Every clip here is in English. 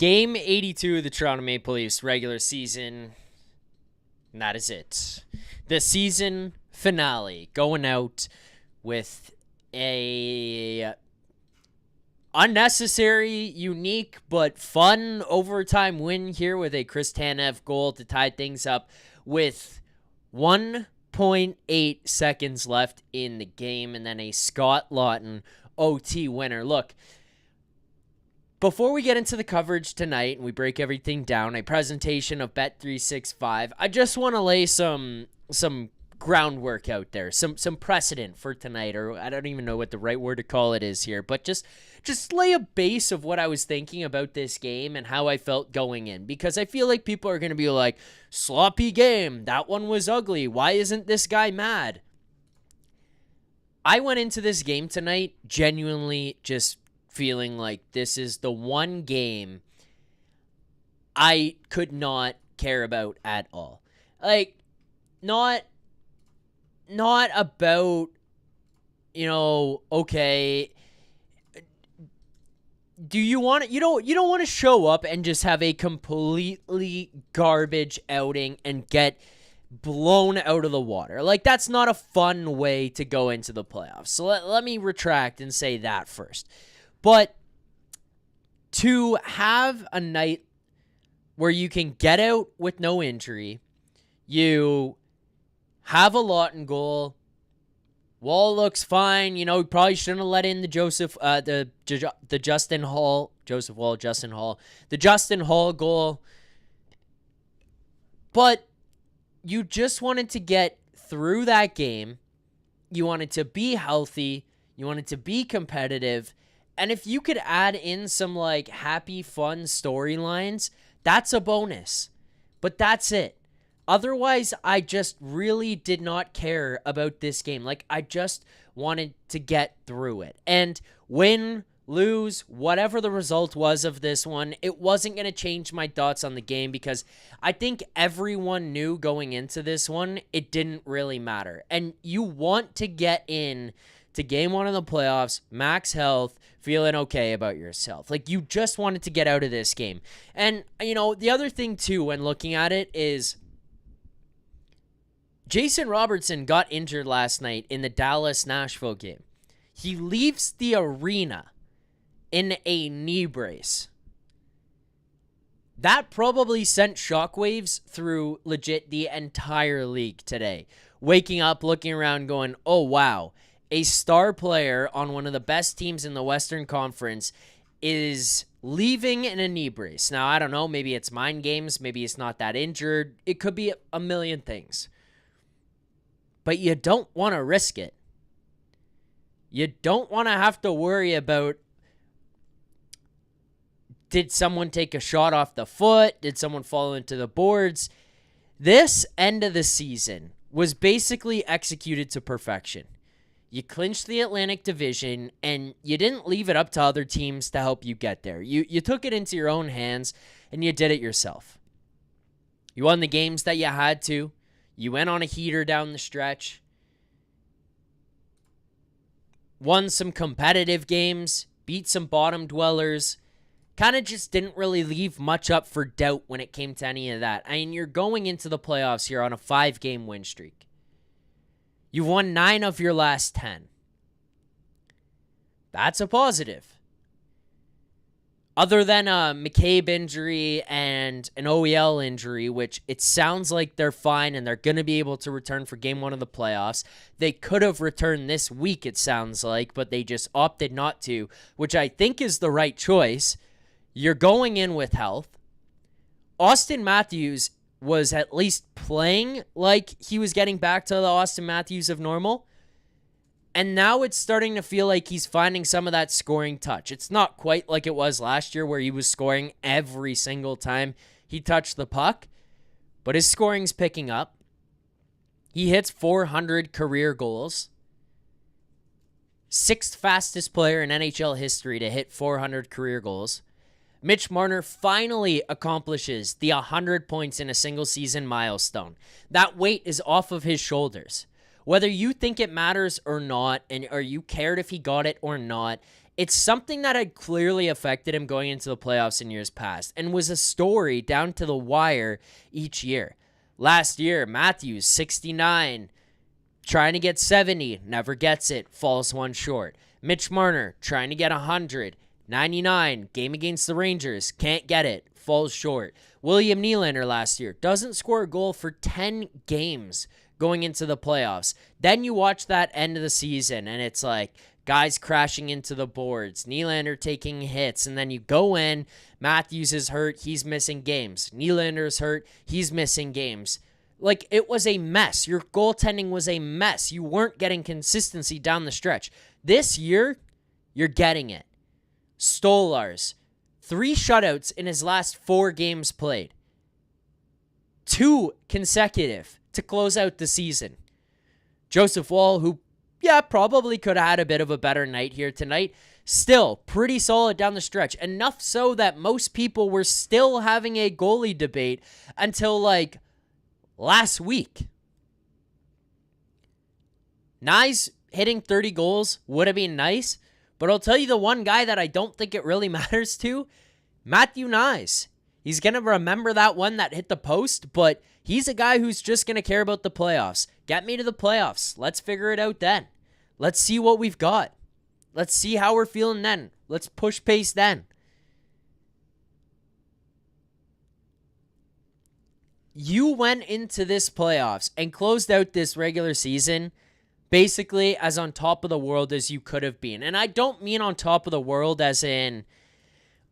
Game 82 of the Toronto Maple Leafs regular season. And that is it. The season finale going out with a unnecessary, unique, but fun overtime win here with a Chris Tanev goal to tie things up with 1.8 seconds left in the game, and then a Scott Laughton OT winner. Look, before we get into the coverage tonight and we break everything down, a presentation of Bet365, I just want to lay some groundwork out there, some precedent for tonight, or I don't even know what the right word to call it is here, but just lay a base of what I was thinking about this game and how I felt going in, because I feel like people are going to be like, sloppy game, that one was ugly, why isn't this guy mad? I went into this game tonight genuinely just feeling like this is the one game I could not care about at all. Like, not about, okay, do you want to, you don't want to show up and just have a completely garbage outing and get blown out of the water. Like, that's not a fun way to go into the playoffs. So let me retract and say that first. But to have a night where you can get out with no injury, you have a Laughton goal, Wall looks fine, you probably shouldn't have let in the Justin Hall goal, but you just wanted to get through that game. You wanted to be healthy, you wanted to be competitive. And if you could add in some happy, fun storylines, that's a bonus. But that's it. Otherwise, I just really did not care about this game. I just wanted to get through it. And win, lose, whatever the result was of this one, it wasn't going to change my thoughts on the game, because I think everyone knew going into this one, it didn't really matter. And you want to get in to game one of the playoffs, max health, feeling okay about yourself. You just wanted to get out of this game. And, the other thing, too, when looking at it is Jason Robertson got injured last night in the Dallas-Nashville game. He leaves the arena in a knee brace. That probably sent shockwaves through legit the entire league today. Waking up, looking around, going, oh, wow. A star player on one of the best teams in the Western Conference is leaving in a knee brace. Now, I don't know. Maybe it's mind games. Maybe it's not that injured. It could be a million things. But you don't want to risk it. You don't want to have to worry about, did someone take a shot off the foot? Did someone fall into the boards? This end of the season was basically executed to perfection. You clinched the Atlantic Division, and you didn't leave it up to other teams to help you get there. You took it into your own hands, and you did it yourself. You won the games that you had to. You went on a heater down the stretch. Won some competitive games. Beat some bottom dwellers. Kind of just didn't really leave much up for doubt when it came to any of that. I mean, you're going into the playoffs here on a 5-game win streak. You've won 9 of your last 10. That's a positive. Other than a McCabe injury and an OEL injury, which it sounds like they're fine and they're going to be able to return for game 1 of the playoffs. They could have returned this week, it sounds like, but they just opted not to, which I think is the right choice. You're going in with health. Austin Matthews was at least playing like he was getting back to the Austin Matthews of normal. And now it's starting to feel like he's finding some of that scoring touch. It's not quite like it was last year where he was scoring every single time he touched the puck, but his scoring's picking up. He hits 400 career goals. 6th fastest player in NHL history to hit 400 career goals. Mitch Marner finally accomplishes the 100 points in a single season milestone. That weight is off of his shoulders. Whether you think it matters or not, or you cared if he got it or not, It's something that had clearly affected him going into the playoffs in years past and was a story down to the wire each year. Last year, Matthews, 69, trying to get 70, never gets it, falls one short. Mitch Marner, trying to get 100, 99, game against the Rangers, can't get it, falls short. William Nylander last year doesn't score a goal for 10 games going into the playoffs. Then you watch that end of the season, and it's like guys crashing into the boards, Nylander taking hits, and then you go in, Matthews is hurt, he's missing games. Nylander's hurt, he's missing games. Like, it was a mess. Your goaltending was a mess. You weren't getting consistency down the stretch. This year, you're getting it. Stolarz, 3 shutouts in his last 4 games played. 2 consecutive to close out the season. Joseph Woll, who, probably could have had a bit of a better night here tonight. Still, pretty solid down the stretch. Enough so that most people were still having a goalie debate until, last week. Nyes hitting 30 goals would have been nice, but I'll tell you the one guy that I don't think it really matters to, Matthew Nyes. He's going to remember that one that hit the post, but he's a guy who's just going to care about the playoffs. Get me to the playoffs. Let's figure it out then. Let's see what we've got. Let's see how we're feeling then. Let's push pace then. You went into this playoffs and closed out this regular season basically as on top of the world as you could have been. And I don't mean on top of the world as in,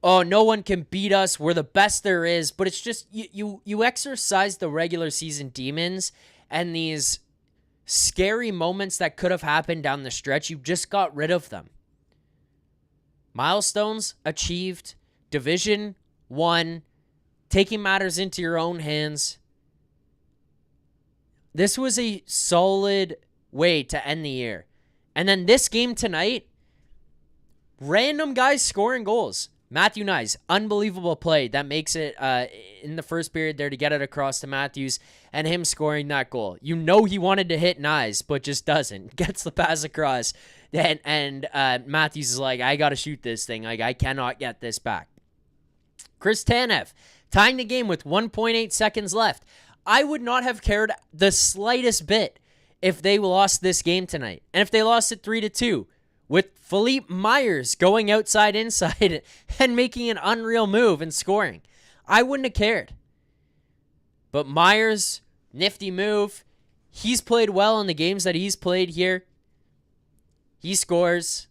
oh, no one can beat us, we're the best there is, but it's just you exercise the regular season demons and these scary moments that could have happened down the stretch. You just got rid of them. Milestones achieved, division won, taking matters into your own hands. This was a solid way to end the year. And then this game tonight, random guys scoring goals. Matthew Nyes, unbelievable play that makes it in the first period there to get it across to Matthews and him scoring that goal. You know he wanted to hit Nyes, but just doesn't. Gets the pass across, and Matthews is like, I got to shoot this thing. Like, I cannot get this back. Chris Tanev, tying the game with 1.8 seconds left. I would not have cared the slightest bit if they lost this game tonight. And if they lost it 3-2, with Philippe Myers going outside inside and making an unreal move and scoring. I wouldn't have cared. But Myers, nifty move. He's played well in the games that he's played here. He scores.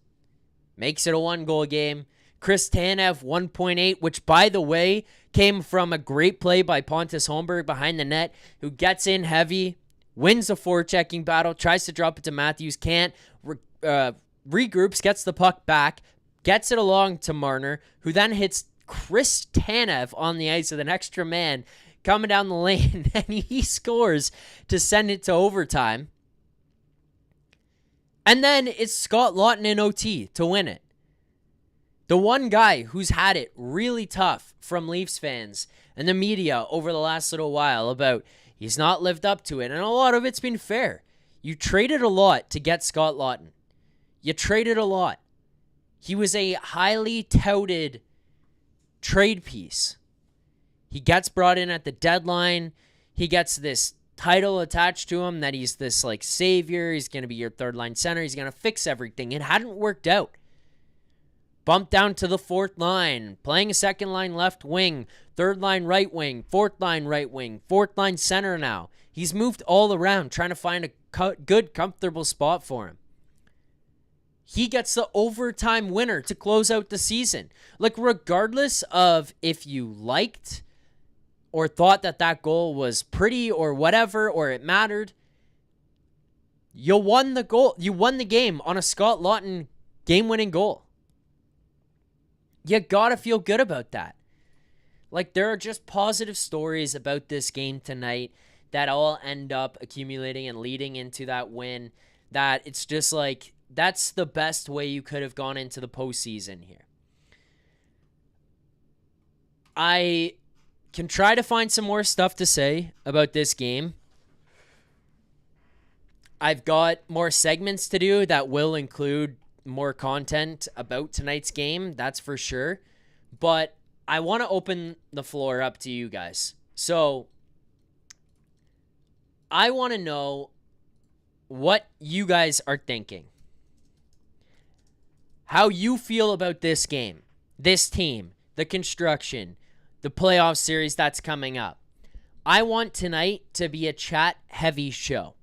Makes it a 1-goal game. Chris Tanev, 1.8, which, by the way, came from a great play by Pontus Holmberg behind the net, who gets in heavy, wins a forechecking battle, tries to drop it to Matthews, can't, regroups, gets the puck back, gets it along to Marner, who then hits Chris Tanev on the ice with an extra man coming down the lane, and he scores to send it to overtime. And then it's Scott Laughton in OT to win it. The one guy who's had it really tough from Leafs fans and the media over the last little while about he's not lived up to it, and a lot of it's been fair. You traded a lot to get Scott Laughton. You traded a lot. He was a highly touted trade piece. He gets brought in at the deadline. He gets this title attached to him that he's this savior. He's going to be your third line center. He's going to fix everything. It hadn't worked out. Bumped down to the fourth line, playing a second line left wing, third line right wing, fourth line right wing, fourth line center now. He's moved all around trying to find a good, comfortable spot for him. He gets the overtime winner to close out the season. Regardless of if you liked or thought that goal was pretty or whatever, or it mattered, you won the goal. You won the game on a Scott Laughton game-winning goal. You gotta feel good about that. There are just positive stories about this game tonight that all end up accumulating and leading into that win, that it's just that's the best way you could have gone into the postseason here. I can try to find some more stuff to say about this game. I've got more segments to do that will include more content about tonight's game, that's for sure. But I want to open the floor up to you guys. So I want to know what you guys are thinking. How you feel about this game, this team, the construction, the playoff series that's coming up. I want tonight to be a chat-heavy show.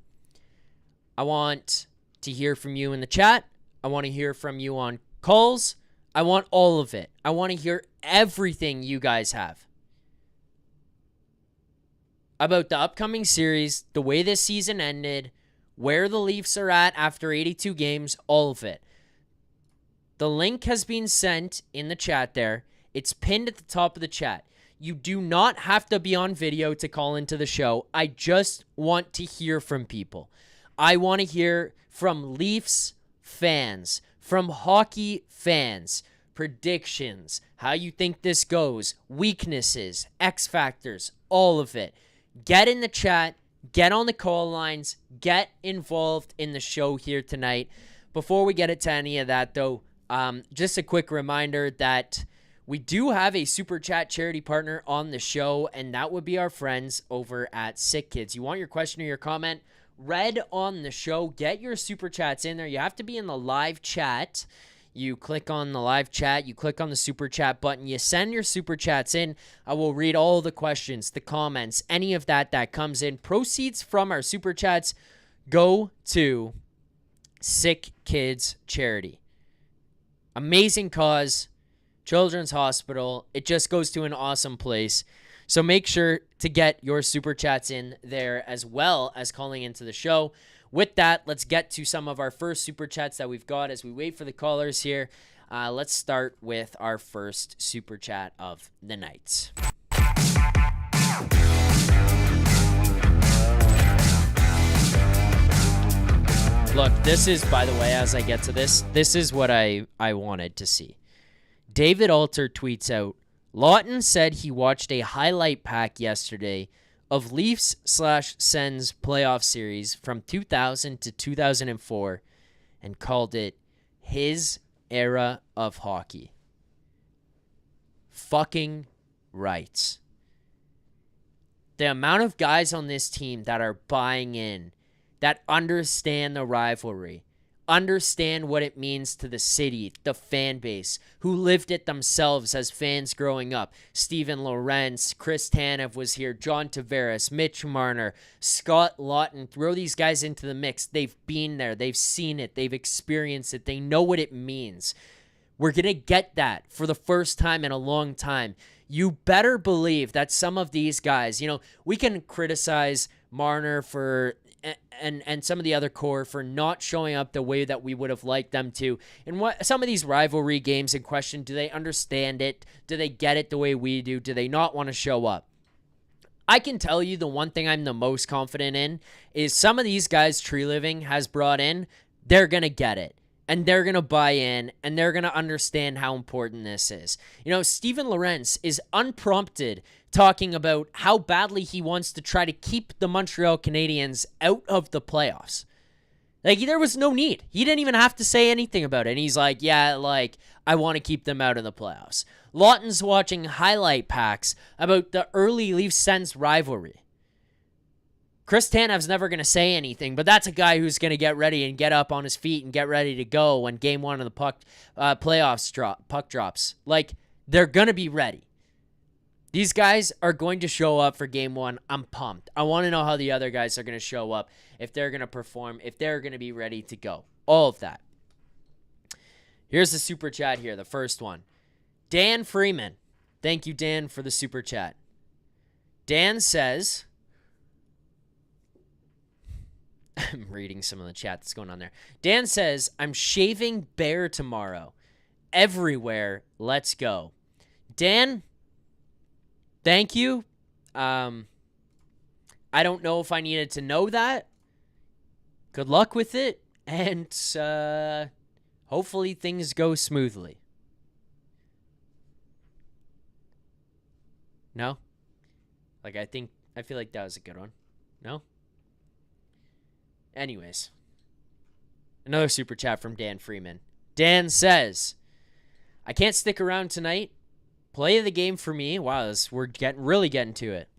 I want to hear from you in the chat. I want to hear from you on calls. I want all of it. I want to hear everything you guys have about the upcoming series, the way this season ended, where the Leafs are at after 82 games, all of it. The link has been sent in the chat there. It's pinned at the top of the chat. You do not have to be on video to call into the show. I just want to hear from people. I want to hear from Leafs fans, from hockey fans, predictions, how you think this goes, weaknesses, X factors, all of it. Get in the chat, get on the call lines, get involved in the show here tonight. Before we get into any of that, though, just a quick reminder that we do have a Super Chat charity partner on the show, and that would be our friends over at Sick Kids. You want your question or your comment read on the show, get your Super Chats in there. You have to be in the live chat. You click on the live chat, you click on the Super Chat button, you send your Super Chats in. I will read all the questions, the comments, any of that comes in. Proceeds from our Super Chats go to Sick Kids Charity. Amazing cause, Children's Hospital. It just goes to an awesome place. So make sure to get your Super Chats in there as well as calling into the show. With that, let's get to some of our first Super Chats that we've got as we wait for the callers here. Let's start with our first Super Chat of the night. Look, this is, by the way, as I get to this is what I wanted to see. David Alter tweets out, Lawton said he watched a highlight pack yesterday of Leafs/Sens playoff series from 2000 to 2004 and called it his era of hockey. Fucking rights. The amount of guys on this team that are buying in, that understand the rivalry, understand what it means to the city, the fan base, who lived it themselves as fans growing up. Steven Lorentz, Chris Tanev was here, John Tavares, Mitch Marner, Scott Lawton. Throw these guys into the mix. They've been there. They've seen it. They've experienced it. They know what it means. We're going to get that for the first time in a long time. You better believe that some of these guys, we can criticize Marner for and some of the other core for not showing up the way that we would have liked them to. And what some of these rivalry games in question, do they understand it? Do they get it the way we do? Do they not want to show up? I can tell you the one thing I'm the most confident in is some of these guys Tree Living has brought in, they're going to get it. And they're going to buy in, and they're going to understand how important this is. Steven Lorentz is unprompted talking about how badly he wants to try to keep the Montreal Canadiens out of the playoffs. There was no need. He didn't even have to say anything about it. And he's like, I want to keep them out of the playoffs. Lawton's watching highlight packs about the early Leafs-Sens rivalry. Chris Tanev's never going to say anything, but that's a guy who's going to get ready and get up on his feet and get ready to go when game one of the puck drops. They're going to be ready. These guys are going to show up for game one. I'm pumped. I want to know how the other guys are going to show up, if they're going to perform, if they're going to be ready to go. All of that. Here's the super chat here, the first one. Dan Freeman. Thank you, Dan, for the super chat. Dan says... I'm reading some of the chat that's going on there. Dan says, I'm shaving bare tomorrow. Everywhere, let's go. Dan, thank you. I don't know if I needed to know that. Good luck with it. And hopefully things go smoothly. No? I feel like that was a good one. No? Anyways, another super chat from Dan Freeman. Dan says, I can't stick around tonight. Play of the game for me. Wow, we're really getting to it.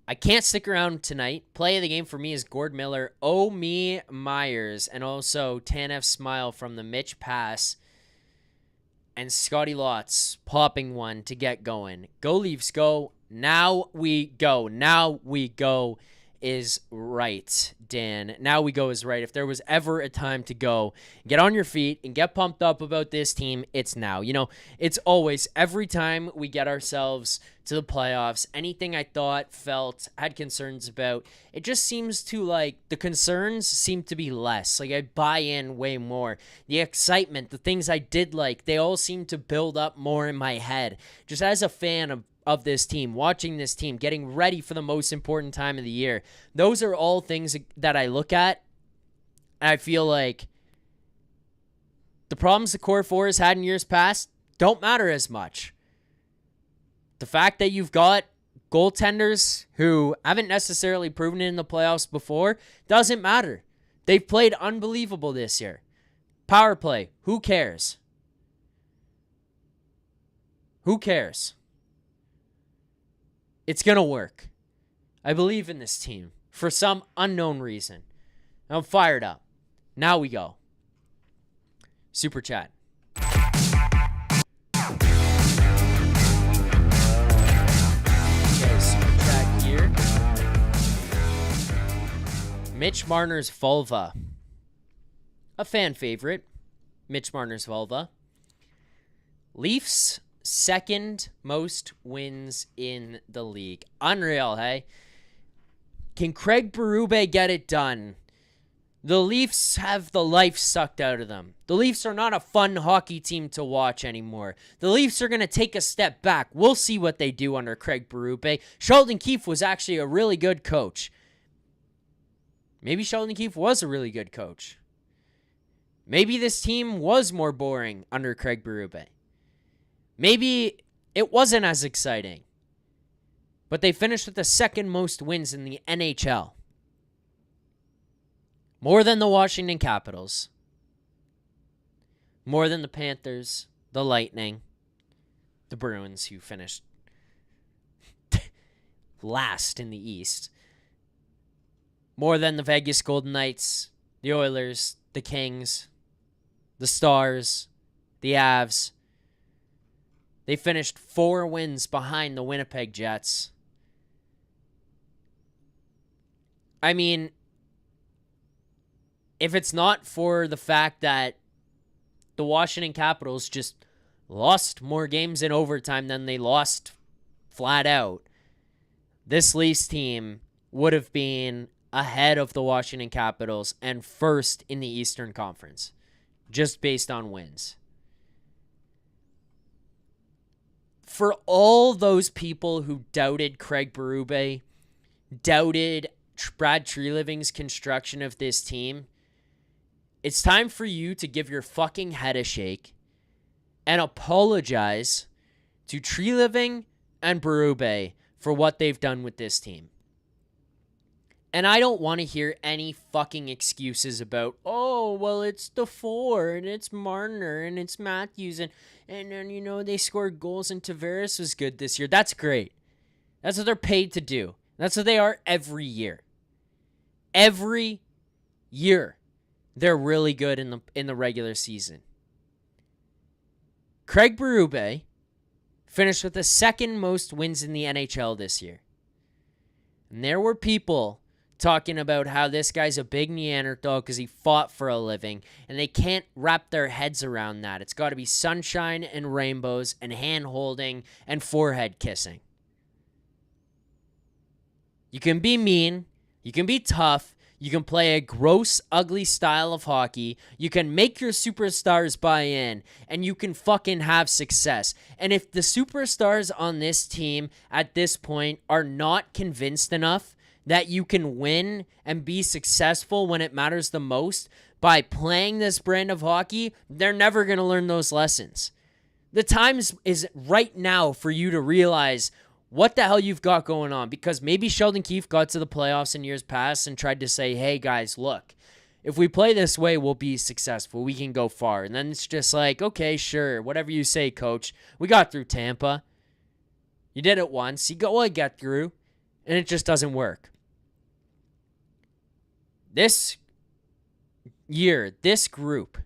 I can't stick around tonight. Play of the game for me is Gord Miller, Me Myers, and also Tanev Smile from the Mitch pass, and Scotty Lotz popping one to get going. Go Leafs, go. Now we go. Now we go is right, Dan. Now we go is right. If there was ever a time to go, get on your feet and get pumped up about this team, it's now. You know, it's always, every time we get ourselves to the playoffs, anything I thought, felt, had concerns about, it just seems to, like, the concerns seem to be less. Like, I buy in way more. The excitement, the things I did like, they all seem to build up more in my head. Just as a fan of this team, watching this team, getting ready for the most important time of the year. Those are all things that I look at, and I feel like the problems the core four has had in years past don't matter as much. The fact that you've got goaltenders who haven't necessarily proven it in the playoffs before doesn't matter. They've played unbelievable this year. Power play, who cares? Who cares? It's going to work. I believe in this team for some unknown reason. I'm fired up. Now we go. Super chat. Okay, super chat here. Mitch Marner's vulva. A fan favorite. Mitch Marner's vulva. Leafs second most wins in the league. Unreal, hey? Can Craig Berube get it done? The Leafs have the life sucked out of them. The Leafs are not a fun hockey team to watch anymore. The Leafs are going to take a step back. We'll see what they do under Craig Berube. Sheldon Keefe was actually a really good coach. Maybe Sheldon Keefe was a really good coach. Maybe this team was more boring under Craig Berube. Maybe it wasn't as exciting, but they finished with the second most wins in the NHL. More than the Washington Capitals. More than the Panthers, the Lightning, the Bruins, who finished last in the East. More than the Vegas Golden Knights, the Oilers, the Kings, the Stars, the Avs. They finished 4 wins behind the Winnipeg Jets. I mean, if it's not for the fact that the Washington Capitals just lost more games in overtime than they lost flat out, this Leafs team would have been ahead of the Washington Capitals and first in the Eastern Conference, just based on wins. For all those people who doubted Craig Berube, doubted Brad Treliving's construction of this team, it's time for you to give your fucking head a shake and apologize to Treliving and Berube for what they've done with this team. And I don't want to hear any fucking excuses about, oh, well, it's the 4, and it's Marner, and it's Matthews, and then, you know, they scored goals, and Tavares was good this year. That's great. That's what they're paid to do. That's what they are every year. Every year, they're really good in the regular season. Craig Berube finished with the second most wins in the NHL this year. And there were people talking about how this guy's a big Neanderthal because he fought for a living, and they can't wrap their heads around that. It's got to be sunshine and rainbows and hand-holding and forehead kissing. You can be mean, you can be tough, you can play a gross, ugly style of hockey, you can make your superstars buy in, and you can fucking have success. And if the superstars on this team at this point are not convinced enough that you can win and be successful when it matters the most by playing this brand of hockey, they're never going to learn those lessons. The time is right now for you to realize what the hell you've got going on, because maybe Sheldon Keefe got to the playoffs in years past and tried to say, hey guys, look, If we play this way, we'll be successful. We can go far. And then it's just like, okay, sure, whatever you say, coach. We got through Tampa. You did it once. You go, well, I got through. And it just doesn't work. This year, this group,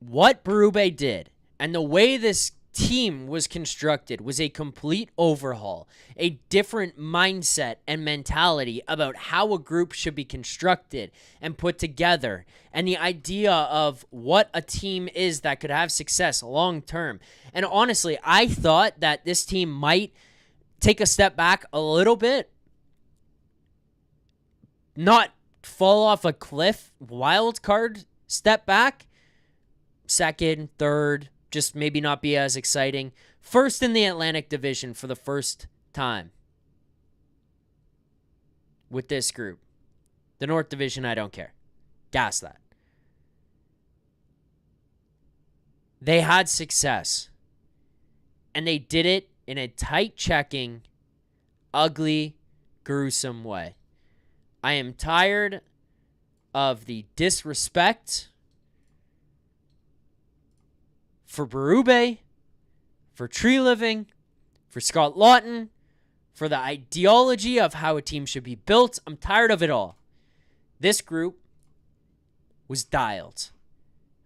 what Berube did and the way this team was constructed was a complete overhaul, a different mindset and mentality about how a group should be constructed and put together, and the idea of what a team is that could have success long term. And honestly, I thought that this team might take a step back a little bit, not fall off a cliff, wild card step back, second, third, just maybe not be as exciting. First in the Atlantic Division for the first time with this group. The North Division, I don't care. Gas that. They had success. And they did it in a tight checking, ugly, gruesome way. I am tired of the disrespect for Berube, for Tree Living, for Scott Lawton, for the ideology of how a team should be built. I'm tired of it all. This group was dialed.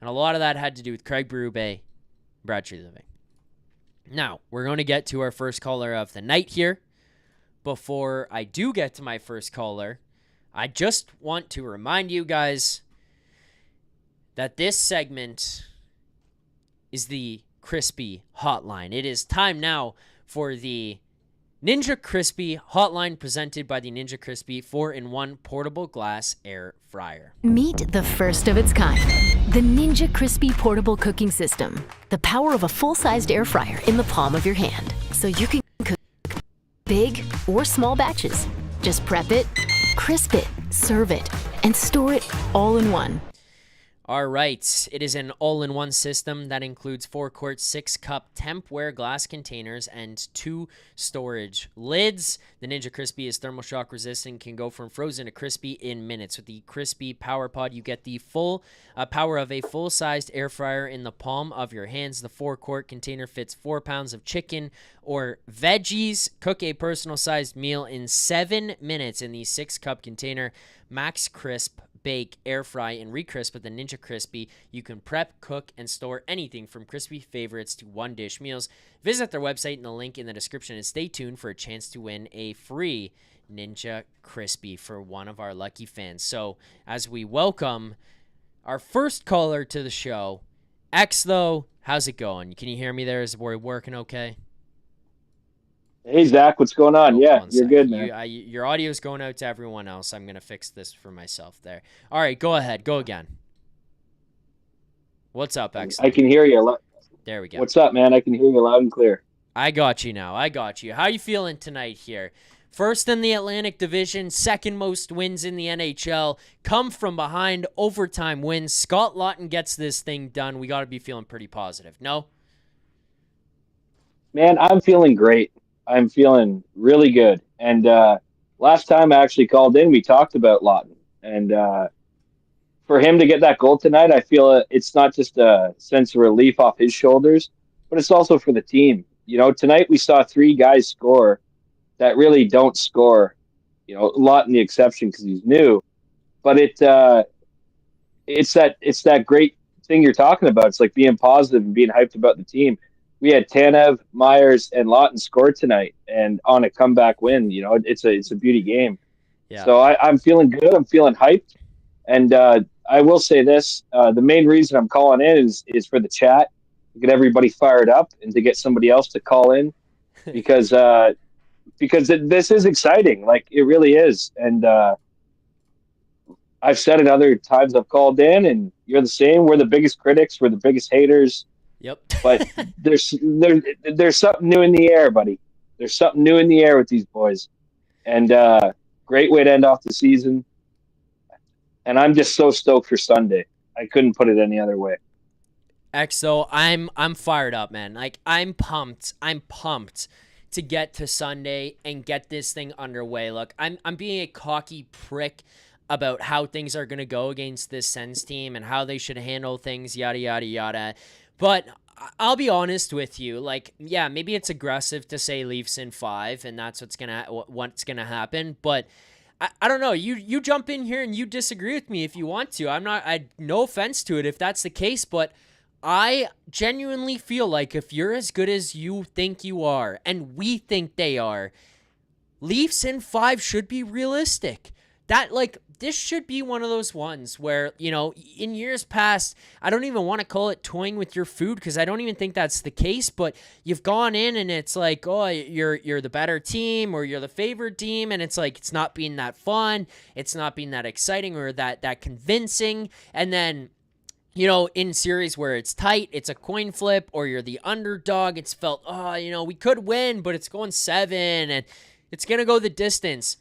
And a lot of that had to do with Craig Berube, Brad Tree Living. Now, we're going to get to our first caller of the night here. Before I do get to my first caller, I just want to remind you guys that this segment is the Crispy Hotline. It is time now for the Ninja Crispy Hotline presented by the Ninja Crispy 4-in-1 portable glass air fryer. Meet the first of its kind, the Ninja Crispy portable cooking system. The power of a full-sized air fryer in the palm of your hand, so you can cook big or small batches. Just prep it, crisp it, serve it, and store it all in one. All right, it is an all-in-one system that includes 4-quart, 6-cup Tempware glass containers and 2 storage lids. The Ninja Crispy is thermal shock resistant, can go from frozen to crispy in minutes. With the Crispy Power Pod, you get the full power of a full-sized air fryer in the palm of your hands. The 4-quart container fits 4 pounds of chicken or veggies. Cook a personal-sized meal in 7 minutes in the 6-cup container. Max Crisp, bake, air fry, and recrisp with the Ninja Crispy. You can prep, cook, and store anything from crispy favorites to one-dish meals. Visit their website in the link in the description and stay tuned for a chance to win a free Ninja Crispy for one of our lucky fans. So, as we welcome our first caller to the show, X, though, how's it going? Can you hear me there? Is we working okay? Hey, Zack, what's going on? Yeah, you're good, man. Your audio is going out to everyone else. I'm going to fix this for myself there. All right, go ahead. Go again. What's up, X? I can hear you. There we go. What's up, man? I can hear you loud and clear. I got you now. I got you. How you feeling tonight here? First in the Atlantic Division, second most wins in the NHL. Come from behind, overtime wins. Scott Lawton gets this thing done. We got to be feeling pretty positive. No? Man, I'm feeling great. I'm feeling really good. And last time I actually called in, we talked about Lawton. And for him to get that goal tonight, I feel it's not just a sense of relief off his shoulders, but it's also for the team. You know, tonight we saw 3 guys score that really don't score. You know, Lawton the exception because he's new. But it's that great thing you're talking about. It's like being positive and being hyped about the team. We had Tanev, Myers, and Lawton score tonight, and on a comeback win. You know, it's a beauty game. Yeah. So I'm feeling good. I'm feeling hyped, and I will say this: the main reason I'm calling in is for the chat, to get everybody fired up, and to get somebody else to call in, because this is exciting. Like it really is, and I've said it other times I've called in, and you're the same. We're the biggest critics. We're the biggest haters. Yep. But there's something new in the air, buddy. There's something new in the air with these boys. And great way to end off the season. And I'm just so stoked for Sunday. I couldn't put it any other way. XO, I'm fired up, man. Like I'm pumped. I'm pumped to get to Sunday and get this thing underway. Look, I'm being a cocky prick. about how things are going to go against this Sens team and how they should handle things, yada, yada, yada. But I'll be honest with you. Like, yeah, maybe it's aggressive to say Leafs in 5, and that's what's gonna happen. But I don't know. You jump in here and you disagree with me if you want to. No offense to it if that's the case, but I genuinely feel like if you're as good as you think you are, and we think they are, Leafs in 5 should be realistic. This should be one of those ones where, in years past, I don't even want to call it toying with your food because I don't even think that's the case, but you've gone in and it's like, oh, you're the better team or you're the favored team, and it's like it's not being that fun, it's not being that exciting or that convincing, and then in series where it's tight, it's a coin flip, or you're the underdog, it's felt, we could win, but it's going 7, and it's going to go the distance.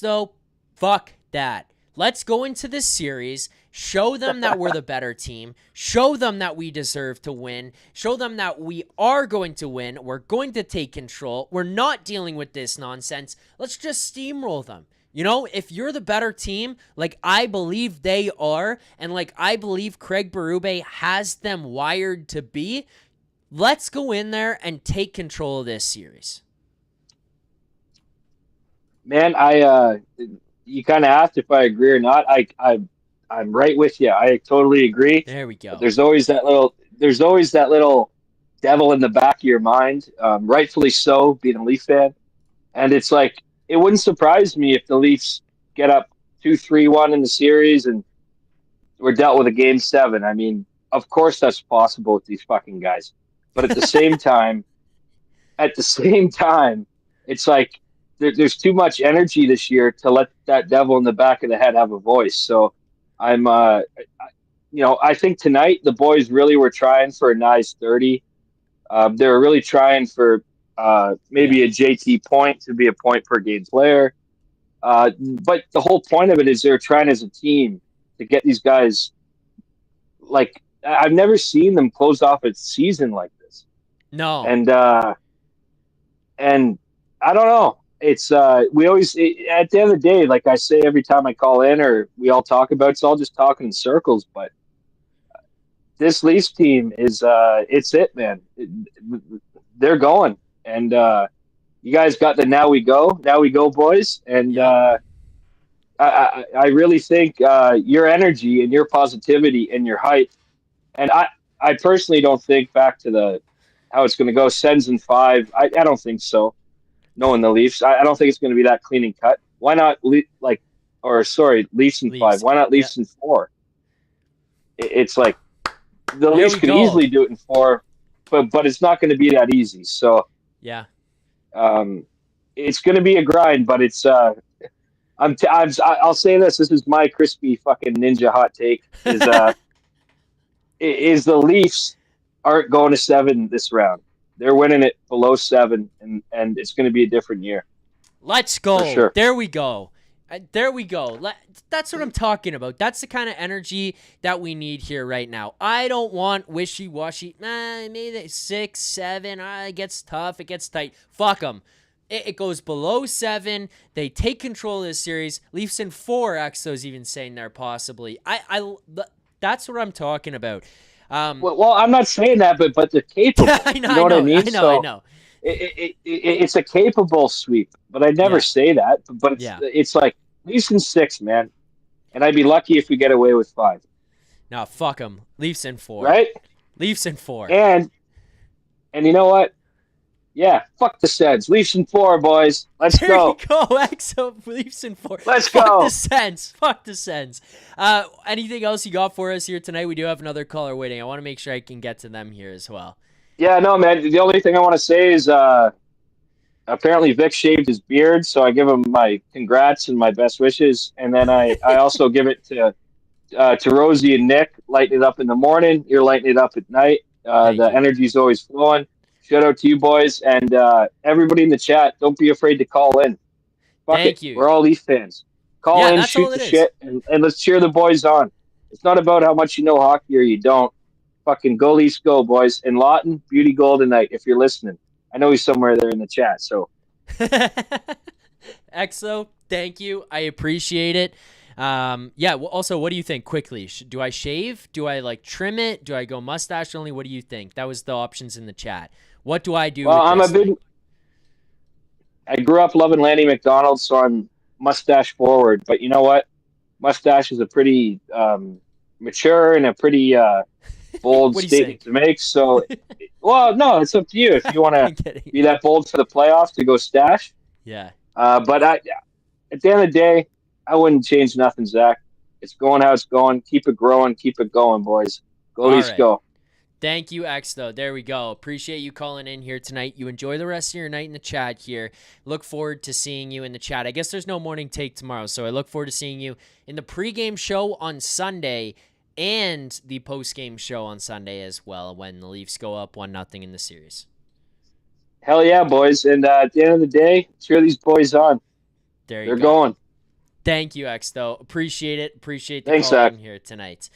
Though, fuck that. Let's go into this series, show them that we're the better team, show them that we deserve to win, show them that we are going to win, we're going to take control, we're not dealing with this nonsense. Let's just steamroll them. If you're the better team, like I believe they are, and like I believe Craig Berube has them wired to be, let's go in there and take control of this series. Man, you kind of asked if I agree or not. I'm right with you. I totally agree. There we go. But there's always that little devil in the back of your mind, rightfully so, being a Leaf fan. And it's like, it wouldn't surprise me if the Leafs get up 2-3-1 in the series and we're dealt with a game 7. I mean, of course that's possible with these fucking guys. But at the same time, it's like, there's too much energy this year to let that devil in the back of the head have a voice. So I think tonight the boys really were trying for a nice 30. They were really trying for maybe a JT point to be a point per game player. But the whole point of it is they're trying as a team to get these guys. Like, I've never seen them close off a season like this. No. And I don't know. It's we always at the end of the day, like I say every time I call in or we all talk about, it's all just talking in circles. But this Leafs team is it's it, man. They're going, and you guys got the now we go boys, and I really think your energy and your positivity and your hype, and I personally don't think back to how it's going to go. Sens in 5, I don't think so. Knowing the Leafs, I don't think it's going to be that clean and cut. Why not Leafs in 5? Why not Leafs in 4? It's like the Leafs could easily do it in 4, but it's not going to be that easy. So yeah, it's going to be a grind. But it's I'll say this: this is my crispy fucking ninja hot take: is the Leafs aren't going to 7 this round. They're winning it below 7, and it's going to be a different year. Let's go. For sure. There we go. That's what I'm talking about. That's the kind of energy that we need here right now. I don't want wishy-washy. Maybe 6, 7. It gets tough. It gets tight. Fuck them. It goes below 7. They take control of this series. Leafs in 4. Exo's even saying there possibly. That's what I'm talking about. Well, I'm not saying that, but they're capable. I know, you know what I mean? I know. It's a capable sweep, but I never say that. But it's like Leafs in 6, man, and I'd be lucky if we get away with 5. No, fuck them. Leafs in 4. Right? Leafs in 4. And you know what? Yeah, fuck the Sens. Leafs in 4, boys. Let's go. There you go, Exo. Leafs in 4. Let's go. Fuck the Sens. Anything else you got for us here tonight? We do have another caller waiting. I want to make sure I can get to them here as well. Yeah, no, man. The only thing I want to say is apparently Vic shaved his beard, so I give him my congrats and my best wishes. And then I also give it to Rosie and Nick. Lighting it up in the morning. You're lighting it up at night. The energy's always flowing. Shout out to you boys and everybody in the chat. Don't be afraid to call in. Thank you. We're all Leaf fans. Call in, shoot the shit, and let's cheer the boys on. It's not about how much you know hockey or you don't. Fucking go Leafs, go, boys. And Lawton, beauty goal tonight, if you're listening. I know he's somewhere there in the chat. So, Exo, Thank you. I appreciate it. Yeah. Well, also, what do you think? Quickly, do I shave? Do I trim it? Do I go mustache only? What do you think? That was the options in the chat. What do I do Well, with this thing? I grew up loving Lanny McDonald, so I'm mustache forward. But you know what? Mustache is a pretty mature and a pretty bold What are you saying? statement to make. So, well, no, it's up to you if you want to I'm kidding. be that bold for the playoffs to go stash. Yeah. But at the end of the day, I wouldn't change nothing, Zach. It's going how it's going. Keep it growing. Keep it going, boys. Go All Leafs, right. go. Thank you, X, though. There we go. Appreciate you calling in here tonight. You enjoy the rest of your night in the chat here. Look forward to seeing you in the chat. I guess there's no morning take tomorrow, so I look forward to seeing you in the pregame show on Sunday and the postgame show on Sunday as well when the Leafs go up 1-0 in the series. Hell yeah, boys. And at the end of the day, cheer these boys on. There you They're go. going. Thank you, X, though. Appreciate it. Appreciate the Thanks, call Zach. in here tonight.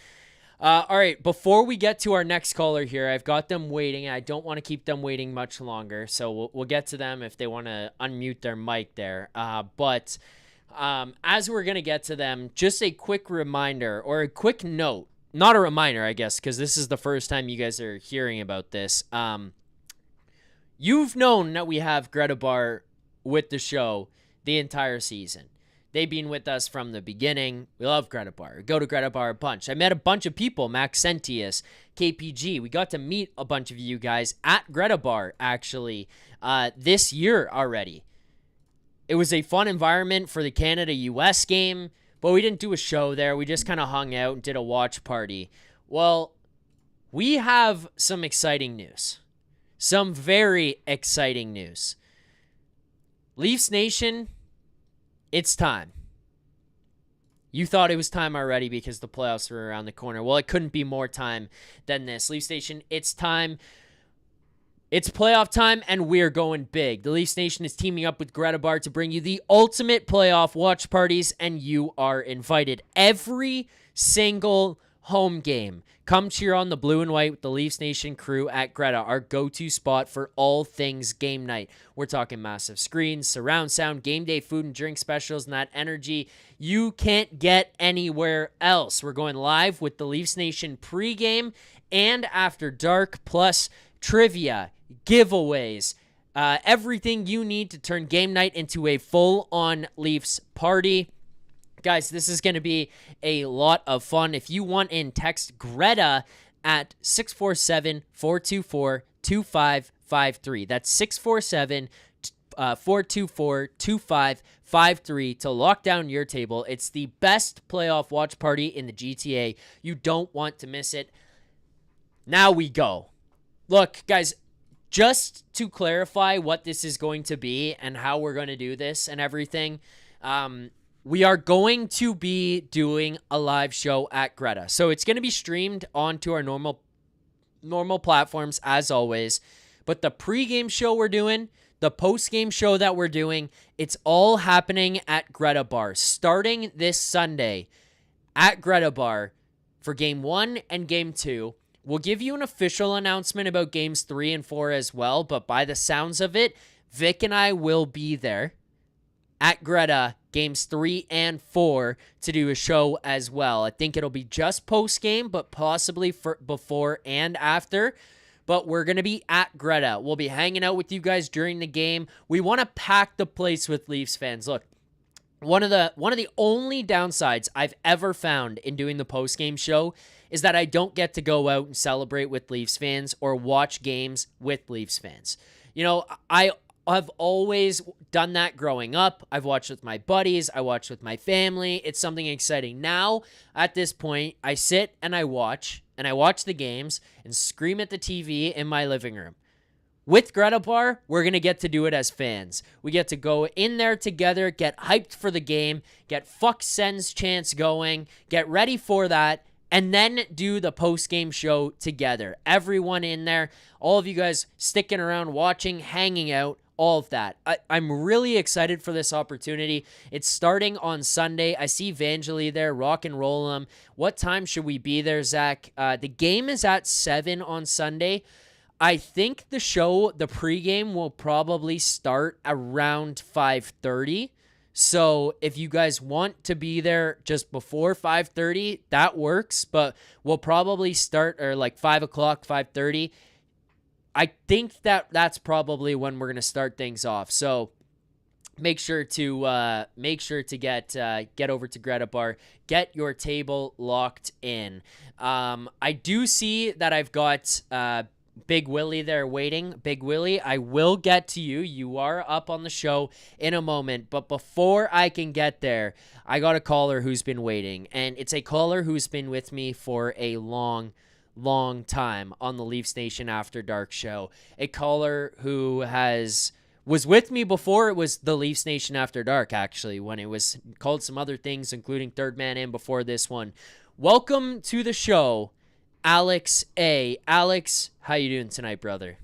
All right, before we get to our next caller here, I've got them waiting. I don't want to keep them waiting much longer, so we'll get to them if they want to unmute their mic there. But as we're going to get to them, just a quick reminder or a quick note. Not a reminder, I guess, because this is the first time you guys are hearing about this. You've known that we have Greta Bar with the show the entire season. They've been with us from the beginning. We love Greta Bar. We go to Greta Bar a bunch. I met a bunch of people, Maxentius, KPG. We got to meet a bunch of you guys at Greta Bar, actually, this year already. It was a fun environment for the Canada-US game, but we didn't do a show there. We just kind of hung out and did a watch party. Well, we have some exciting news. Some very exciting news. Leafs Nation, it's time. You thought it was time already because the playoffs were around the corner. Well, it couldn't be more time than this. Leafs Nation, it's time. It's playoff time, and we're going big. The Leafs Nation is teaming up with Greta Bar to bring you the ultimate playoff watch parties, and you are invited. Every single home game, come cheer on the blue and white with the Leafs Nation crew at Greta, our go-to spot for all things game night. We're talking massive screens, surround sound, game day food and drink specials, and that energy you can't get anywhere else. We're going live with the Leafs Nation pregame and after dark, plus trivia, giveaways, everything you need to turn game night into a full-on Leafs party. Guys, this is going to be a lot of fun. If you want in, text Greta at 647-424-2553. That's 647-424-2553 to lock down your table. It's the best playoff watch party in the GTA. You don't want to miss it. Now we go. Look, guys, just to clarify what this is going to be and how we're going to do this and everything, we are going to be doing a live show at Greta. So it's going to be streamed onto our normal platforms as always. But the pregame show we're doing, the postgame show that we're doing, it's all happening at Greta Bar starting this Sunday at Greta Bar for Game 1 and Game 2. We'll give you an official announcement about Games 3 and 4 as well, but by the sounds of it, Vic and I will be there at Greta Games 3 and 4 to do a show as well. I think it'll be just post-game, but possibly for before and after. But we're going to be at Greta. We'll be hanging out with you guys during the game. We want to pack the place with Leafs fans. Look, one of the only downsides I've ever found in doing the post-game show is that I don't get to go out and celebrate with Leafs fans or watch games with Leafs fans. You know, I've always done that growing up. I've watched with my buddies. I watched with my family. It's something exciting. Now, at this point, I sit and I watch the games and scream at the TV in my living room. With Greta Bar, we're going to get to do it as fans. We get to go in there together, get hyped for the game, get fuck Sens chants going, get ready for that, and then do the post-game show together. Everyone in there, all of you guys sticking around, watching, hanging out, all of that. I'm really excited for this opportunity. It's starting on Sunday. I see Vangeli there, rock and roll them. What time should we be there, Zach? The game is at 7 on Sunday. I think the show, the pregame, will probably start around 5:30. So if you guys want to be there just before 5:30, that works. But we'll probably start or like 5 o'clock, 5:30. I think that's probably when we're gonna start things off. So make sure to get over to Greta Bar, get your table locked in. I do see that I've got Big Willie there waiting. Big Willie, I will get to you. You are up on the show in a moment. But before I can get there, I got a caller who's been waiting. And it's a caller who's been with me for a long time on the Leafs Nation After Dark show. A caller who was with me before it was the Leafs Nation After Dark, actually, when it was called some other things, including Third Man In before this one. Welcome to the show, Alex A. Alex, how you doing tonight, brother?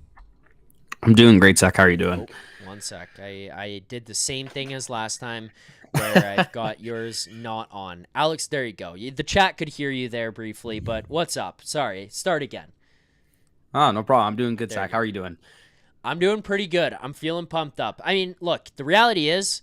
I'm doing great, Zack. How are you doing? Oh, one sec. I did the same thing as last time where I've got yours not on. Alex, there you go. The chat could hear you there briefly, but what's up? Sorry. Start again. Oh, no problem. I'm doing good, Zack. How are you doing? I'm doing pretty good. I'm feeling pumped up. I mean, look, the reality is,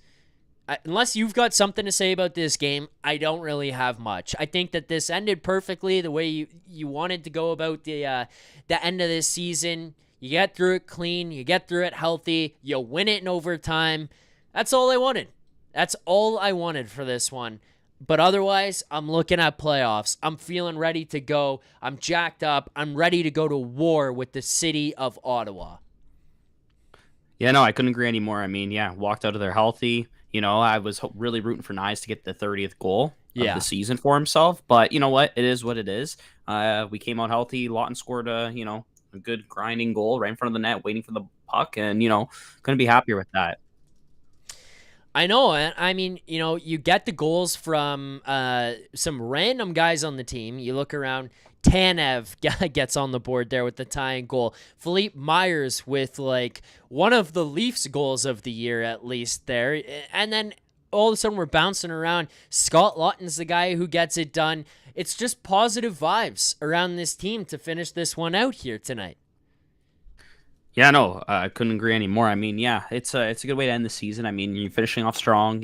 unless you've got something to say about this game, I don't really have much. I think that this ended perfectly the way you wanted to go about the end of this season. You get through it clean. You get through it healthy. You win it in overtime. That's all I wanted. That's all I wanted for this one. But otherwise, I'm looking at playoffs. I'm feeling ready to go. I'm jacked up. I'm ready to go to war with the city of Ottawa. Yeah, no, I couldn't agree anymore. I mean, yeah, walked out of there healthy. You know, I was really rooting for Nyes to get the 30th goal of the season for himself. But you know what? It is what it is. We came out healthy. Lawton scored a good grinding goal right in front of the net, waiting for the puck. And, couldn't be happier with that. I know. I mean, you get the goals from some random guys on the team. You look around, Tanev gets on the board there with the tying goal. Philippe Myers with like one of the Leafs goals of the year, at least there. And then all of a sudden we're bouncing around. Scott Laughton's the guy who gets it done. It's just positive vibes around this team to finish this one out here tonight. Yeah, no, I couldn't agree anymore. I mean, yeah, it's a good way to end the season. I mean, you're finishing off strong.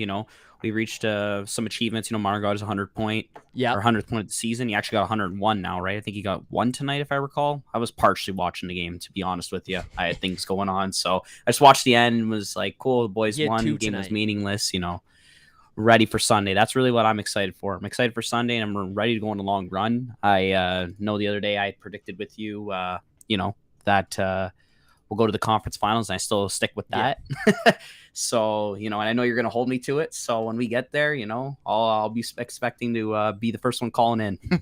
We reached some achievements. Margot got his 100th point of the season. He actually got 101 now, right? I think he got one tonight, if I recall. I was partially watching the game, to be honest with you. I had things going on, so I just watched the end and was like, cool, the boys won. The game was meaningless. Ready for Sunday. That's really what I'm excited for. I'm excited for Sunday, and I'm ready to go on a long run. I know the other day I predicted with you, that we'll go to the conference finals, and I still stick with that. Yeah. So, and I know you're going to hold me to it. So when we get there, I'll be expecting to be the first one calling in.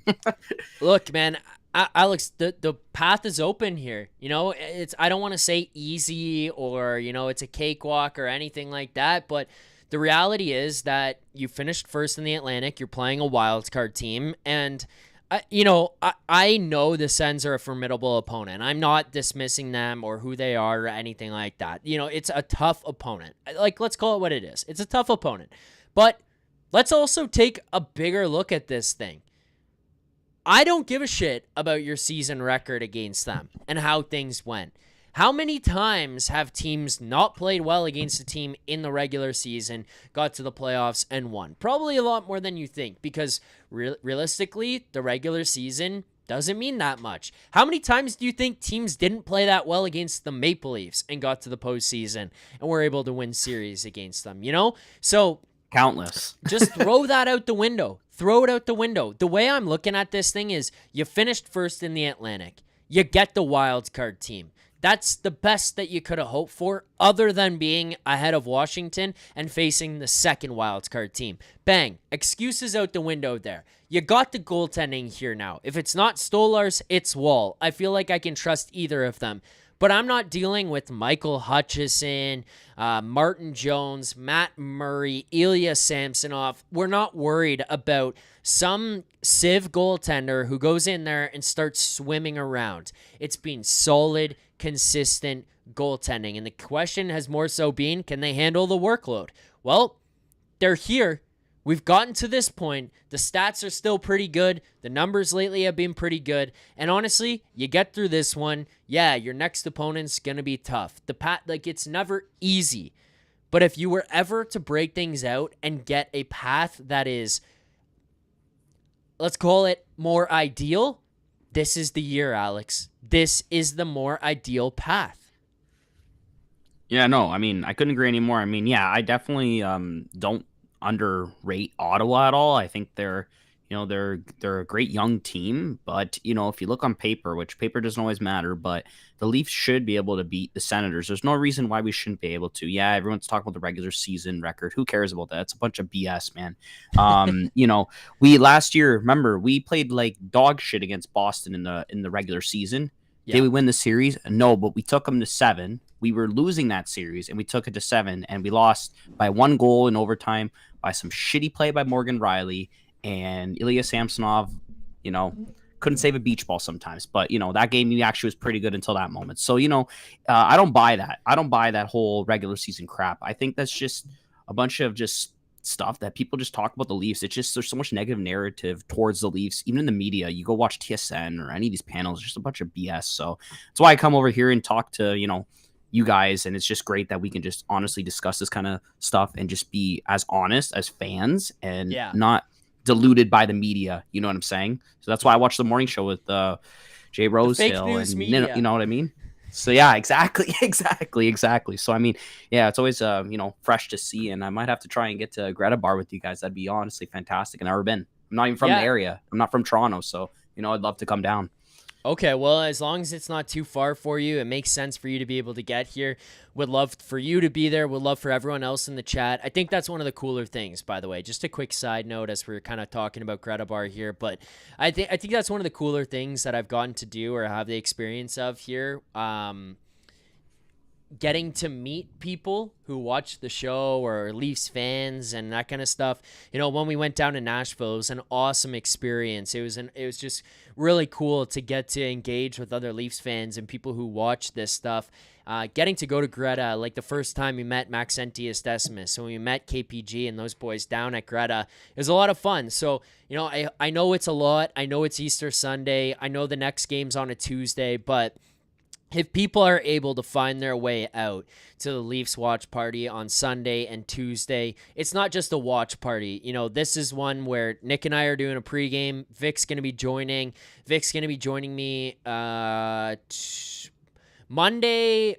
Look, man, Alex, the path is open here. I don't want to say easy or, it's a cakewalk or anything like that. But the reality is that you finished first in the Atlantic. You're playing a wild card team. And I know the Sens are a formidable opponent. I'm not dismissing them or who they are or anything like that. It's a tough opponent. Like, let's call it what it is. It's a tough opponent. But let's also take a bigger look at this thing. I don't give a shit about your season record against them and how things went. How many times have teams not played well against a team in the regular season, got to the playoffs, and won? Probably a lot more than you think, because realistically, the regular season doesn't mean that much. How many times do you think teams didn't play that well against the Maple Leafs and got to the postseason and were able to win series against them? So countless. Just throw that out the window. Throw it out the window. The way I'm looking at this thing is you finished first in the Atlantic. You get the wild card team. That's the best that you could have hoped for, other than being ahead of Washington and facing the second wildcard team. Bang. Excuses out the window there. You got the goaltending here now. If it's not Stolarz, it's Wall. I feel like I can trust either of them. But I'm not dealing with Michael Hutchison, Martin Jones, Matt Murray, Ilya Samsonov. We're not worried about some Civ goaltender who goes in there and starts swimming around. It's been solid, consistent goaltending. And the question has more so been, can they handle the workload? Well, they're here. We've gotten to this point. The stats are still pretty good. The numbers lately have been pretty good. And honestly, you get through this one. Yeah, your next opponent's going to be tough. It's never easy. But if you were ever to break things out and get a path that is, let's call it more ideal, this is the year, Alex. This is the more ideal path. Yeah, no, I mean, I couldn't agree anymore. I mean, yeah, I definitely don't underrate Ottawa at all. I think they're a great young team, but if you look on paper, which paper doesn't always matter, but the Leafs should be able to beat the Senators. There's no reason why we shouldn't be able to. Yeah, everyone's talking about the regular season record. Who cares about that? It's a bunch of BS, man. We last year, remember, we played like dog shit against Boston in the regular season. Yeah. Did we win the series? No, but we took them to 7. We were losing that series, and we took it to 7, and we lost by 1 goal in overtime by some shitty play by Morgan Rielly, and Ilya Samsonov, couldn't save a beach ball sometimes. But, that game actually was pretty good until that moment. So, I don't buy that. I don't buy that whole regular season crap. I think that's just a bunch of just stuff that people just talk about the Leafs. It's just, there's so much negative narrative towards the Leafs, even in the media. You go watch TSN or any of these panels, just a bunch of BS. So that's why I come over here and talk to, you guys, and it's just great that we can just honestly discuss this kind of stuff and just be as honest as fans and not diluted by the media. You know what I'm saying? So that's why I watch the morning show with Jay Rosehill and media. You know what I mean? So yeah, exactly. So I mean, yeah, it's always fresh to see, and I might have to try and get to Greta Bar with you guys. That'd be honestly fantastic. I've never been. I'm not even from the area. I'm not from Toronto, so I'd love to come down. Okay, well, as long as it's not too far for you, it makes sense for you to be able to get here. Would love for you to be there. Would love for everyone else in the chat. I think that's one of the cooler things, by the way. Just a quick side note as we're kind of talking about Greta Bar here, but I think that's one of the cooler things that I've gotten to do or have the experience of here. Getting to meet people who watch the show or Leafs fans and that kind of stuff. When we went down to Nashville, it was an awesome experience. It was just really cool to get to engage with other Leafs fans and people who watch this stuff. Getting to go to Greta, like the first time we met Maxentius Decimus, so we met KPG and those boys down at Greta, it was a lot of fun. So, I know it's a lot. I know it's Easter Sunday. I know the next game's on a Tuesday, but if people are able to find their way out to the Leafs watch party on Sunday and Tuesday, it's not just a watch party. This is one where Nick and I are doing a pregame. Vic's going to be joining. Vic's going to be joining me. Monday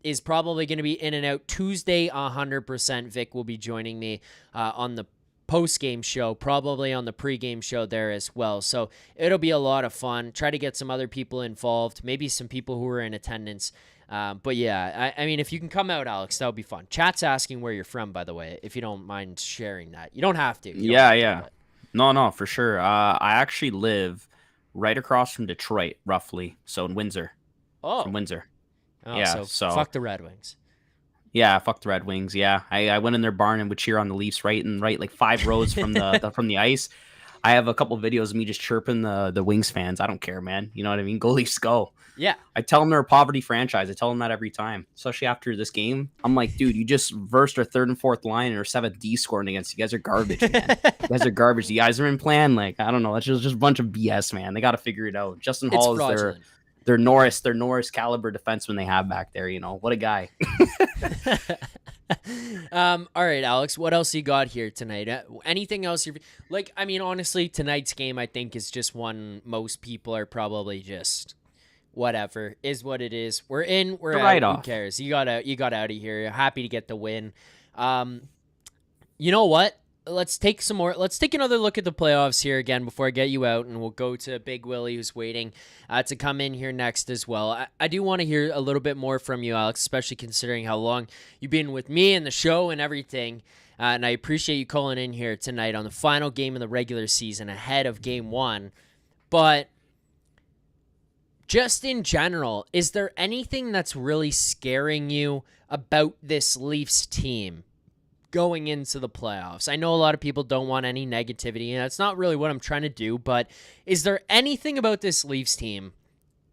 is probably going to be in and out. Tuesday, 100%. Vic will be joining me on the post-game show, probably on the pre-game show there as well. So it'll be a lot of fun. Try to get some other people involved, maybe some people who are in attendance. But yeah, I mean, if you can come out, Alex, that would be fun. Chat's asking where you're from, by the way, if you don't mind sharing that. You don't have to. Yeah. No, for sure. I actually live right across from Detroit, roughly. So in Windsor. Oh. From Windsor. Oh, yeah. So fuck the Red Wings. Yeah, fuck the Red Wings. Yeah, I went in their barn and would cheer on the Leafs right like 5 rows from the from the ice. I have a couple of videos of me just chirping the Wings fans. I don't care, man. You know what I mean? Go Leafs, go. Yeah. I tell them they're a poverty franchise. I tell them that every time, especially after this game. I'm like, dude, you just versed our 3rd and 4th line and our 7th D scoring against you guys are garbage, man. You guys are garbage. You guys are in plan. Like, I don't know. That's just a bunch of BS, man. They got to figure it out. Justin Hall is their Norris caliber defenseman they have back there. What a guy. All right, Alex, what else you got here tonight? Anything else I mean, honestly, tonight's game I think is just one most people are probably just whatever, is what it is. We're in, we're out. Who cares? You got out of here. You're happy to get the win. You know what? Let's take another look at the playoffs here again before I get you out, and we'll go to Big Willie, who's waiting to come in here next as well. I do want to hear a little bit more from you, Alex, especially considering how long you've been with me and the show and everything. And I appreciate you calling in here tonight on the final game of the regular season ahead of Game 1. But just in general, is there anything that's really scaring you about this Leafs team going into the playoffs? I know a lot of people don't want any negativity, and that's not really what I'm trying to do, but is there anything about this Leafs team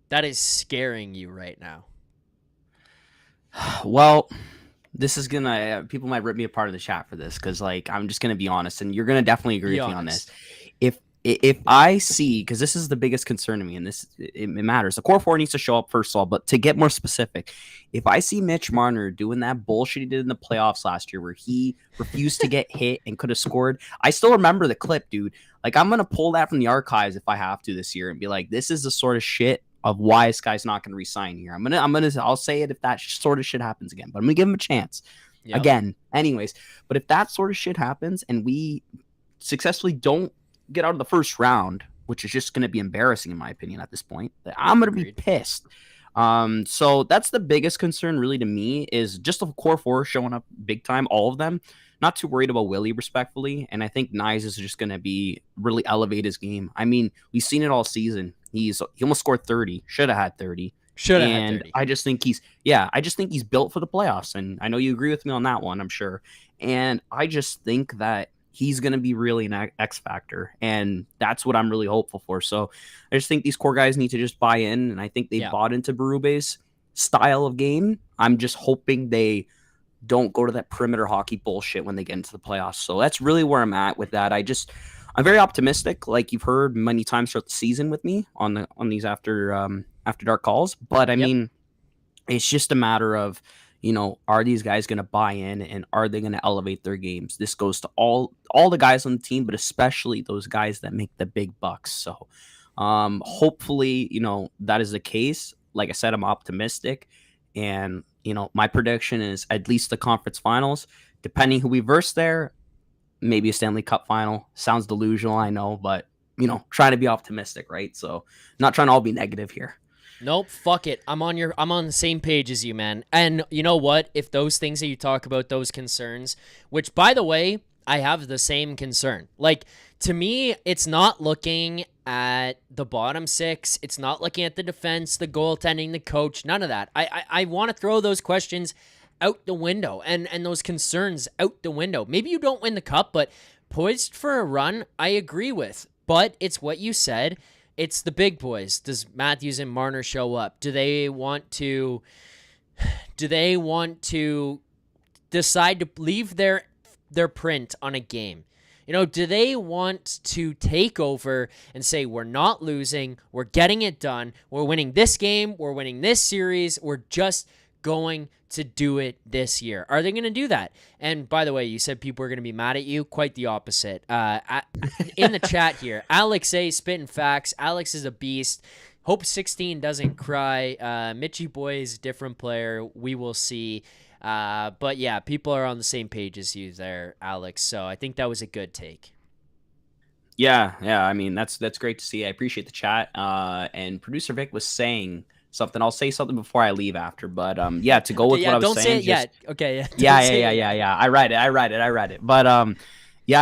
that is scaring you right now? Well, this is gonna people might rip me apart in the chat for this, because I'm just gonna be honest, and you're gonna definitely agree with me on this. if I see, because this is the biggest concern to me, and it matters. The core four needs to show up first of all, but to get more specific, if I see Mitch Marner doing that bullshit he did in the playoffs last year, where he refused to get hit and could have scored, I still remember the clip, dude. Like, I'm gonna pull that from the archives if I have to this year and be like, this is the sort of shit of why this guy's not gonna resign here. I'll say it if that sort of shit happens again, but I'm gonna give him a chance again, anyways. But if that sort of shit happens and we successfully don't get out of the first round, which is just going to be embarrassing in my opinion at this point, I'm going to be pissed. So that's the biggest concern really to me, is just the core four showing up big time, all of them. Not too worried about Willie, respectfully, and I think Nyes is just going to be really elevate his game. I mean, we've seen it all season. He almost scored 30, should have had 30. And I just think he's built for the playoffs, and I know you agree with me on that one, I'm sure. And I just think that he's going to be really an X factor, and that's what I'm really hopeful for. So I just think these core guys need to just buy in, and I think they bought into Berube's style of game. I'm just hoping they don't go to that perimeter hockey bullshit when they get into the playoffs. So that's really where I'm at with that. I'm very optimistic, like you've heard many times throughout the season with me on these after dark calls. But I mean, it's just a matter of, are these guys going to buy in, and are they going to elevate their games? This goes to all the guys on the team, but especially those guys that make the big bucks. So hopefully, that is the case. Like I said, I'm optimistic, and, my prediction is at least the conference finals, depending who we verse there, maybe a Stanley Cup final. Sounds delusional, I know, but, trying to be optimistic, right? So not trying to all be negative here. Nope, fuck it. I'm on the same page as you, man. And you know what? If those things that you talk about, those concerns, which by the way, I have the same concern. Like, to me, it's not looking at the bottom six. It's not looking at the defense, the goaltending, the coach, none of that. I want to throw those questions out the window and those concerns out the window. Maybe you don't win the cup, but poised for a run, I agree with. But it's what you said. It's the big boys. Does Matthews and Marner show up? Do they want to decide to leave their print on a game? Do they want to take over and say, we're not losing, we're getting it done, we're winning this game, we're winning this series, we're just going to do it this year? Are they going to do that? And by the way, you said people are going to be mad at you. Quite the opposite. In the chat here, Alex A. spitting facts. Alex is a beast. Hope 16 doesn't cry. Mitchie Boy is a different player. We will see. But yeah, people are on the same page as you there, Alex. So I think that was a good take. Yeah. I mean, that's great to see. I appreciate the chat. And producer Vic was saying something. I'll say something before I leave after, but to go with what I was saying. Don't say it yet. Okay. Yeah. I read it. But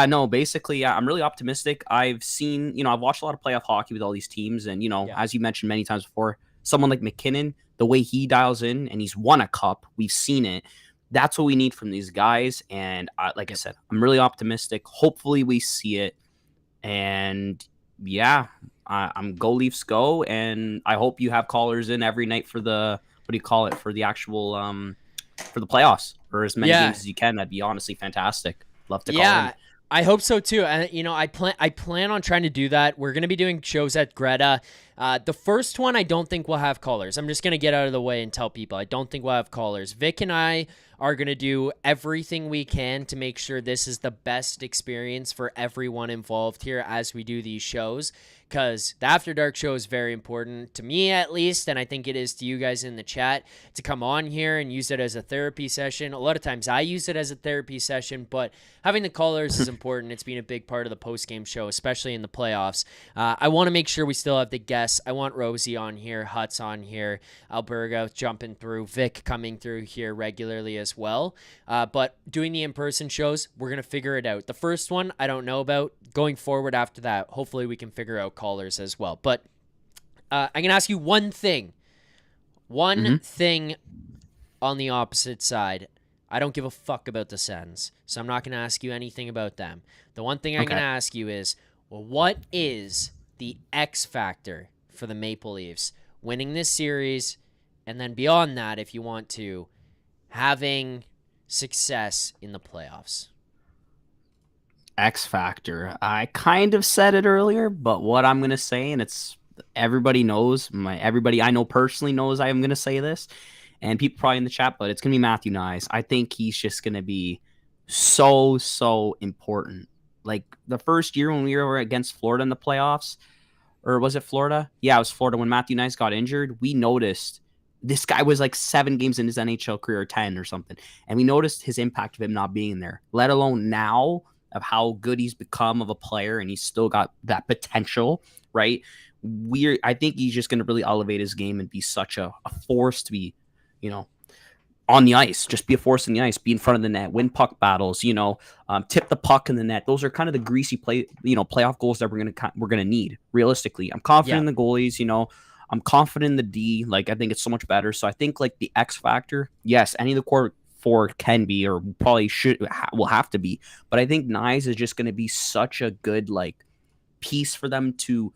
no, basically, I'm really optimistic. I've seen, I've watched a lot of playoff hockey with all these teams, and as you mentioned many times before, someone like McKinnon, the way he dials in, and he's won a cup, we've seen it. That's what we need from these guys, and like I said, I'm really optimistic. Hopefully, we see it, and I'm go Leafs go, and I hope you have callers in every night for the for the actual for the playoffs, or as many games as you can. That'd be honestly fantastic. Love to call in. I hope so too. And I plan on trying to do that. We're gonna be doing shows at Greta. The first one, I don't think we'll have callers. I'm just gonna get out of the way and tell people I don't think we'll have callers. Vic and I are gonna do everything we can to make sure this is the best experience for everyone involved here as we do these shows. Because the After Dark show is very important to me, at least, and I think it is to you guys in the chat, to come on here and use it as a therapy session. A lot of times I use it as a therapy session, but having the callers is important. It's been a big part of the post-game show, especially in the playoffs. I want to make sure we still have the guests. I want Rosie on here, Hutz on here, Alberga jumping through, Vic coming through here regularly as well. But doing the in-person shows, we're going to figure it out. The first one, I don't know about. Going forward after that, hopefully we can figure out callers as well. But I'm going to ask you one thing. One thing on the opposite side. I don't give a fuck about the Sens, so I'm not going to ask you anything about them. The one thing I'm going to ask you is, what is the X factor for the Maple Leafs winning this series, and then beyond that, if you want to, having success in the playoffs? X factor. I kind of said it earlier, but what I'm gonna say, and it's everybody knows, everybody I know personally knows I am gonna say this, and people probably in the chat, but it's gonna be Matthew Nyes. I think he's just gonna be so important. Like the first year when we were against Florida in the playoffs, or was it Florida? Yeah, it was Florida when Matthew Nyes got injured. We noticed this guy was like 7 games in his NHL career, or 10 or something, and we noticed his impact of him not being there. Let alone now of how good he's become of a player, and he's still got that potential, right? I think he's just going to really elevate his game and be such a force to be, on the ice. Just be a force in the ice, be in front of the net, win puck battles, tip the puck in the net. Those are kind of the greasy playoff goals that we're gonna need. Realistically, I'm confident in the goalies. I'm confident in the D. Like I think it's so much better. So I think like the X factor, yes, any of the core four can be, or probably will have to be. But I think Nyes is just going to be such a good like piece for them to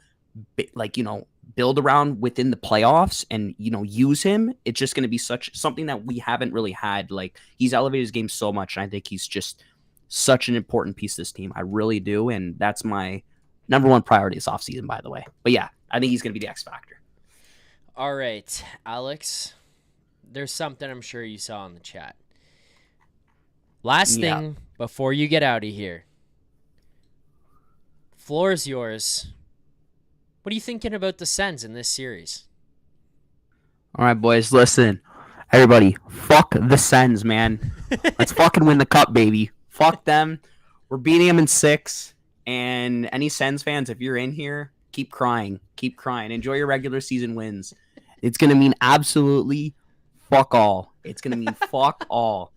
build around within the playoffs and use him. It's just going to be something that we haven't really had. Like he's elevated his game so much, and I think he's just such an important piece of this team. I really do, and that's my number one priority this offseason, by the way. But yeah, I think he's going to be the X factor. All right, Alex, there's something I'm sure you saw in the chat. Last thing before you get out of here. Floor is yours. What are you thinking about the Sens in this series? All right, boys, listen. Everybody, fuck the Sens, man. Let's fucking win the cup, baby. Fuck them. We're beating them in 6. And any Sens fans, if you're in here, keep crying. Keep crying. Enjoy your regular season wins. It's going to mean absolutely fuck all. It's going to mean fuck all.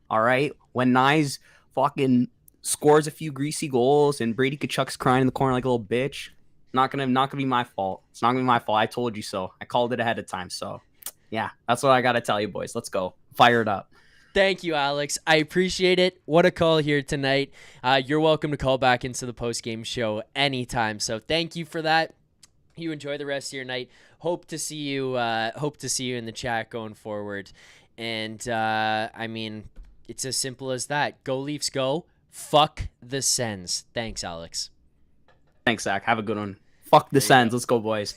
All right? When Nyes fucking scores a few greasy goals and Brady Tkachuk's crying in the corner like a little bitch, not gonna be my fault. It's not gonna be my fault. I told you so. I called it ahead of time. So, yeah, that's what I gotta tell you, boys. Let's go. Fire it up. Thank you, Alex. I appreciate it. What a call here tonight. You're welcome to call back into the post-game show anytime. So thank you for that. You enjoy the rest of your night. Hope to see you in the chat going forward. And I mean, it's as simple as that. Go Leafs, go. Fuck the Sens. Thanks, Alex. Thanks, Zach. Have a good one. Fuck the Sens. Let's go, boys.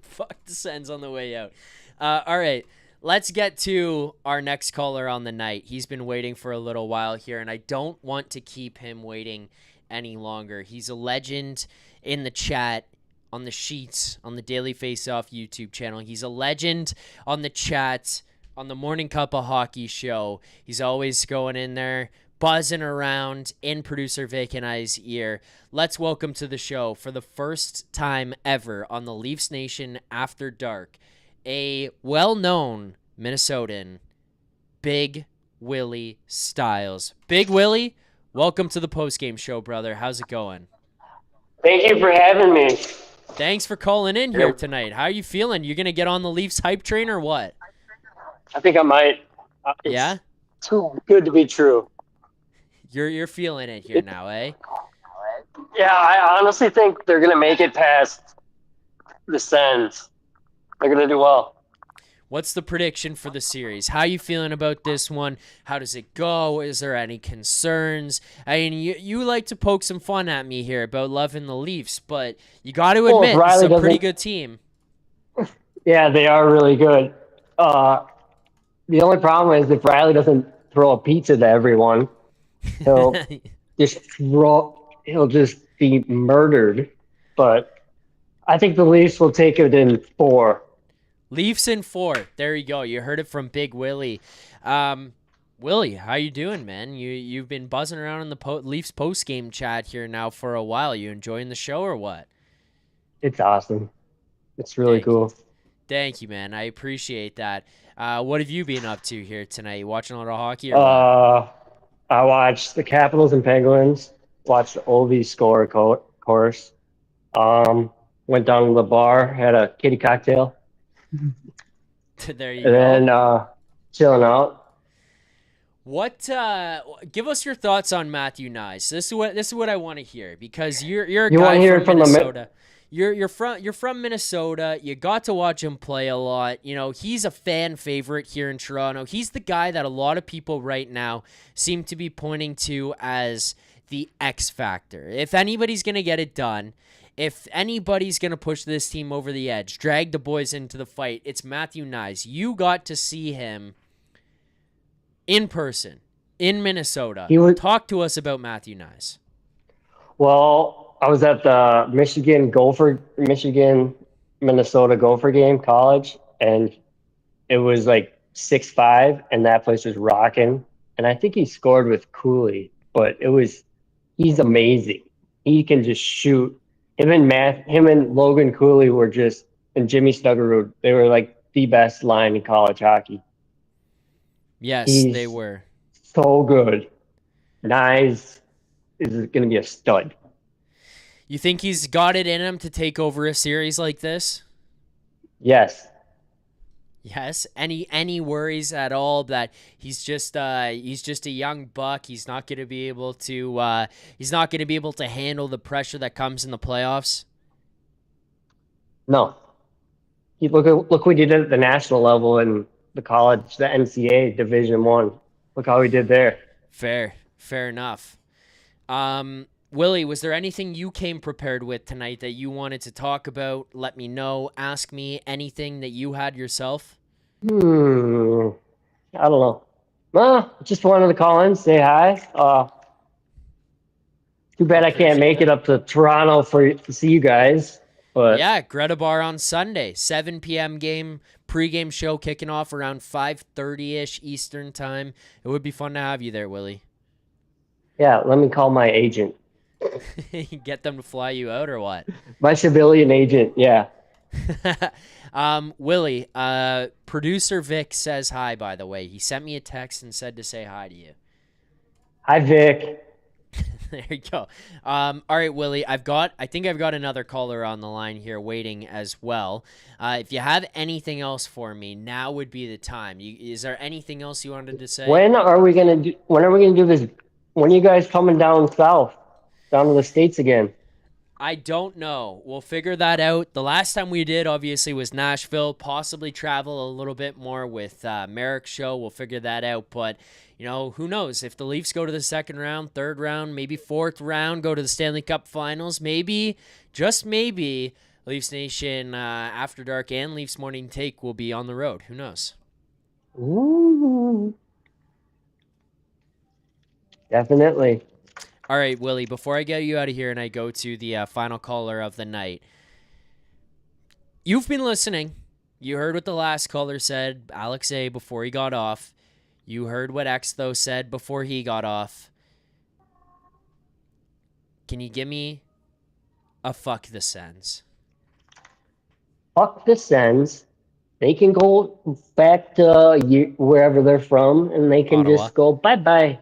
Fuck the Sens on the way out. All right. Let's get to our next caller on the night. He's been waiting for a little while here, and I don't want to keep him waiting any longer. He's a legend in the chat, on the sheets, on the Daily Face-Off YouTube channel. He's a legend on the chat, on the Morning Cup of Hockey show. He's always going in there, buzzing around in producer Vacant Eye's ear. Let's welcome to the show for the first time ever on the Leafs Nation After Dark, a well-known Minnesotan, Big Willie Styles. Big Willie, welcome to the postgame show, brother. How's it going? Thank you for having me. Thanks for calling in here tonight. How are you feeling? You going to get on the Leafs hype train or what? I think I might. Yeah? Too good to be true. You're feeling it here now, eh? Yeah, I honestly think they're going to make it past the Sens. They're going to do well. What's the prediction for the series? How are you feeling about this one? How does it go? Is there any concerns? I mean, you like to poke some fun at me here about loving the Leafs, but you got to admit, it's a pretty good team. Yeah, they are really good. The only problem is if Riley doesn't throw a pizza to everyone, he'll just be murdered. But I think the Leafs will take it in 4. Leafs in 4. There you go. You heard it from Big Willie. Willie, how you doing, man? You've been buzzing around in the Leafs post-game chat here now for a while. You enjoying the show or what? It's awesome. It's really cool. Thank you, man. I appreciate that. What have you been up to here tonight? You watching a lot of hockey? Or I watched the Capitals and Penguins. Watched the Ovi score course. Went down to the bar, had a kitty cocktail. There you go. And then chilling out. What? Give us your thoughts on Matthew Nyes. This is what I want to hear, because you're a guy from Minnesota. You're from Minnesota. You got to watch him play a lot. You know, he's a fan favorite here in Toronto. He's the guy that a lot of people right now seem to be pointing to as the X factor. If anybody's going to get it done, if anybody's going to push this team over the edge, drag the boys into the fight, it's Matthew Knies. You got to see him in person in Minnesota. Talk to us about Matthew Knies. Well, I was at the Minnesota Gopher game, college, and it was like 6-5, and that place was rocking. And I think he scored with Cooley, but he's amazing. He can just shoot. Him and Logan Cooley and Jimmy Stuggerud, they were like the best line in college hockey. Yes, they were. So good. Knies is going to be a stud. You think he's got it in him to take over a series like this? Yes. Yes. Any worries at all that he's just a young buck? He's not going to be able to handle the pressure that comes in the playoffs. No. Look what he did at the national level in the college, the NCAA Division I. Look how he did there. Fair enough. Willie, was there anything you came prepared with tonight that you wanted to talk about? Let me know. Ask me anything that you had yourself. I don't know. Just wanted to call in, say hi. Too bad I can't make it up to Toronto to see you guys. But yeah, Greta Bar on Sunday, 7 p.m. game, pregame show kicking off around 5:30-ish Eastern time. It would be fun to have you there, Willie. Yeah, let me call my agent. Get them to fly you out or what? My civilian agent, yeah. Willie, producer Vic says hi, by the way. He sent me a text and said to say hi to you. Hi, Vic. There you go. All right, Willie, I think I've got another caller on the line here waiting as well. If you have anything else for me, now would be the time. Is there anything else you wanted to say? When are we gonna do this? When are you guys coming down south, down to the States again? I don't know. We'll figure that out. The last time we did, obviously, was Nashville. Possibly travel a little bit more with Merrick's show. We'll figure that out. But, who knows? If the Leafs go to the second round, third round, maybe fourth round, go to the Stanley Cup Finals, maybe, just maybe, Leafs Nation After Dark and Leafs Morning Take will be on the road. Who knows? Ooh. Definitely. All right, Willie, before I get you out of here and I go to the final caller of the night, you've been listening. You heard what the last caller said, Alex A, before he got off. You heard what X, though, said before he got off. Can you give me a fuck the Sens? Fuck the Sens. They can go back to wherever they're from, and they can Ottawa. Just go bye-bye.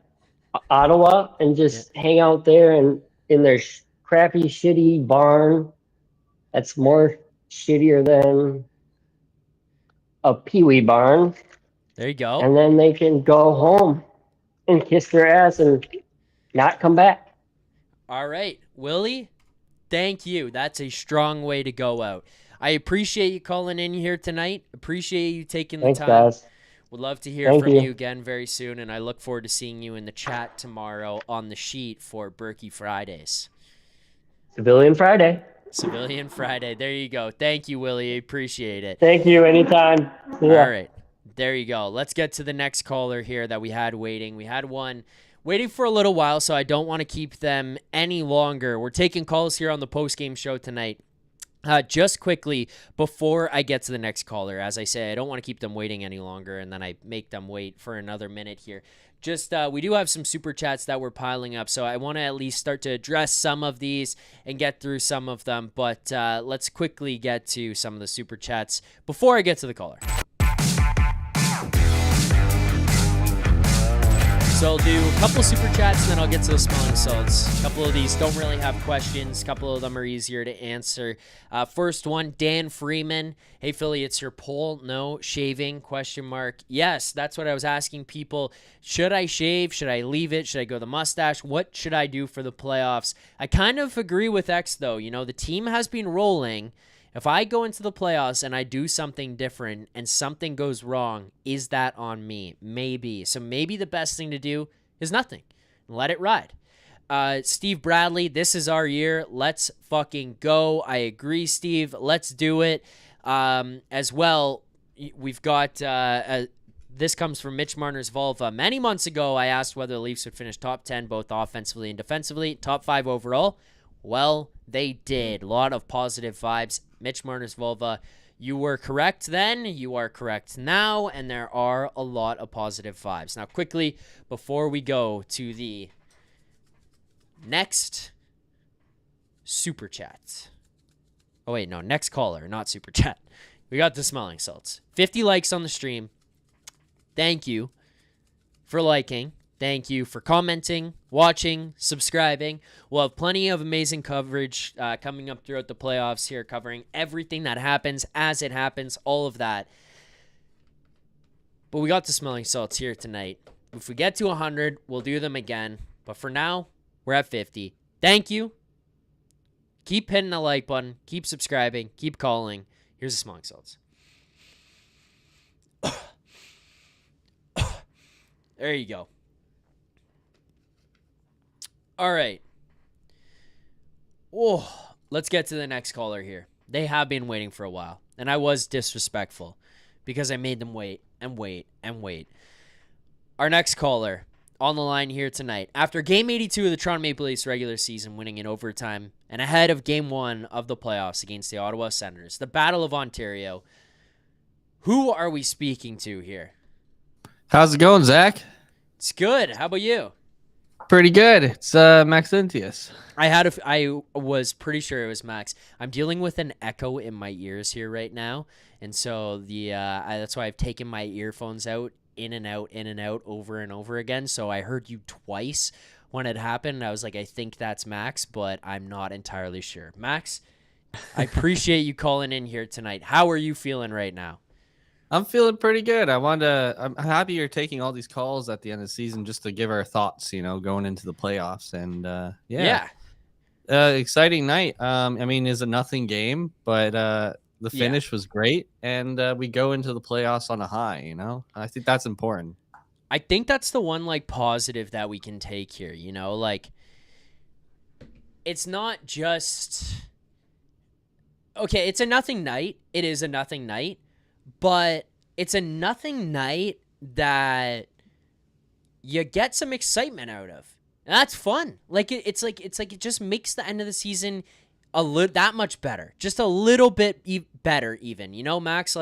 Ottawa and just hang out there and in their crappy, shitty barn that's more shittier than a peewee barn. There you go. And then they can go home and kiss their ass and not come back. All right, Willie, thank you. That's a strong way to go out. I appreciate you calling in here tonight. Appreciate you taking the time. Thanks, guys. Would love to hear from you again very soon, and I look forward to seeing you in the chat tomorrow on the sheet for Berkey Fridays. Civilian Friday. Civilian Friday. There you go. Thank you, Willie. Appreciate it. Thank you. Anytime. Yeah. All right. There you go. Let's get to the next caller here that we had waiting. We had one waiting for a little while, so I don't want to keep them any longer. We're taking calls here on the postgame show tonight. Just quickly, before I get to the next caller, as I say, I don't want to keep them waiting any longer, and then I make them wait for another minute here. Just, we do have some super chats that we're piling up, so I want to at least start to address some of these and get through some of them, but let's quickly get to some of the super chats before I get to the caller. So I'll do a couple super chats, and then I'll get to the smelling salts. A couple of these don't really have questions. A couple of them are easier to answer. First one, Dan Freeman. Hey, Philly, it's your poll. No shaving, question mark. Yes, that's what I was asking people. Should I shave? Should I leave it? Should I go the mustache? What should I do for the playoffs? I kind of agree with X, though. The team has been rolling. If I go into the playoffs and I do something different and something goes wrong, is that on me? Maybe. So maybe the best thing to do is nothing. Let it ride. Steve Bradley, this is our year. Let's fucking go. I agree, Steve. Let's do it. As well, we've got this comes from Mitch Marner's Volva. Many months ago, I asked whether the Leafs would finish top 10, both offensively and defensively, top 5 overall. Well, they did. A lot of positive vibes. Mitch Marner's Volva, you were correct then, you are correct now, and there are a lot of positive vibes. Now, quickly, before we go to the next super chat. Oh, wait, no, next caller, not super chat. We got the smelling salts. 50 likes on the stream. Thank you for liking. Thank you for commenting, watching, subscribing. We'll have plenty of amazing coverage coming up throughout the playoffs here, covering everything that happens as it happens, all of that. But we got the smelling salts here tonight. If we get to 100, we'll do them again. But for now, we're at 50. Thank you. Keep hitting the like button. Keep subscribing. Keep calling. Here's the smelling salts. There you go. All right. Oh, let's get to the next caller here. They have been waiting for a while, and I was disrespectful because I made them wait and wait and wait. Our next caller on the line here tonight. After Game 82 of the Toronto Maple Leafs regular season, winning in overtime, and ahead of Game 1 of the playoffs against the Ottawa Senators, the Battle of Ontario, who are we speaking to here? How's it going, Zach? It's good. How about you? Pretty good. It's Maxentius. I was pretty sure it was Max. I'm dealing with an echo in my ears here right now, and so that's why I've taken my earphones out, in and out, over and over again. So I heard you twice when it happened. I was like, I think that's Max, but I'm not entirely sure. Max, I appreciate you calling in here tonight. How are you feeling right now? I'm feeling pretty good. I'm happy you're taking all these calls at the end of the season just to give our thoughts, going into the playoffs. And exciting night. I mean, it's a nothing game, but the finish was great, and we go into the playoffs on a high. I think that's important. I think that's the one positive that we can take here. It's not just okay. It's a nothing night. It is a nothing night. But it's a nothing night that you get some excitement out of. And that's fun. It's like it just makes the end of the season that much better. Just a little bit better even. Max,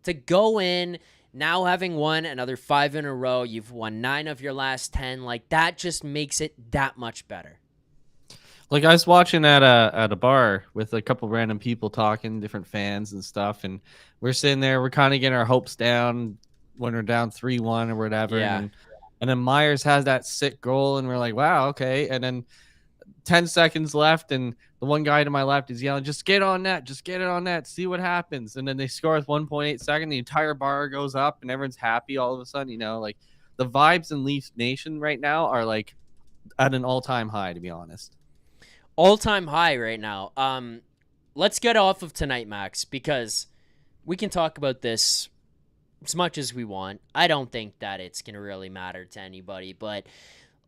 to go in now having won another 5 in a row, you've won 9 of your last 10, that just makes it that much better. I was watching at a bar with a couple random people talking, different fans and stuff, and we're sitting there, we're kind of getting our hopes down when we're down 3-1 or whatever. Yeah. And then Myers has that sick goal, and we're like, wow, okay. And then 10 seconds left, and the one guy to my left is yelling, just get on net, see what happens. And then they score with 1.8 seconds, the entire bar goes up, and everyone's happy all of a sudden. The vibes in Leafs Nation right now are at an all-time high, to be honest. All-time high right now. Let's get off of tonight, Max, because we can talk about this as much as we want. I don't think that it's going to really matter to anybody, but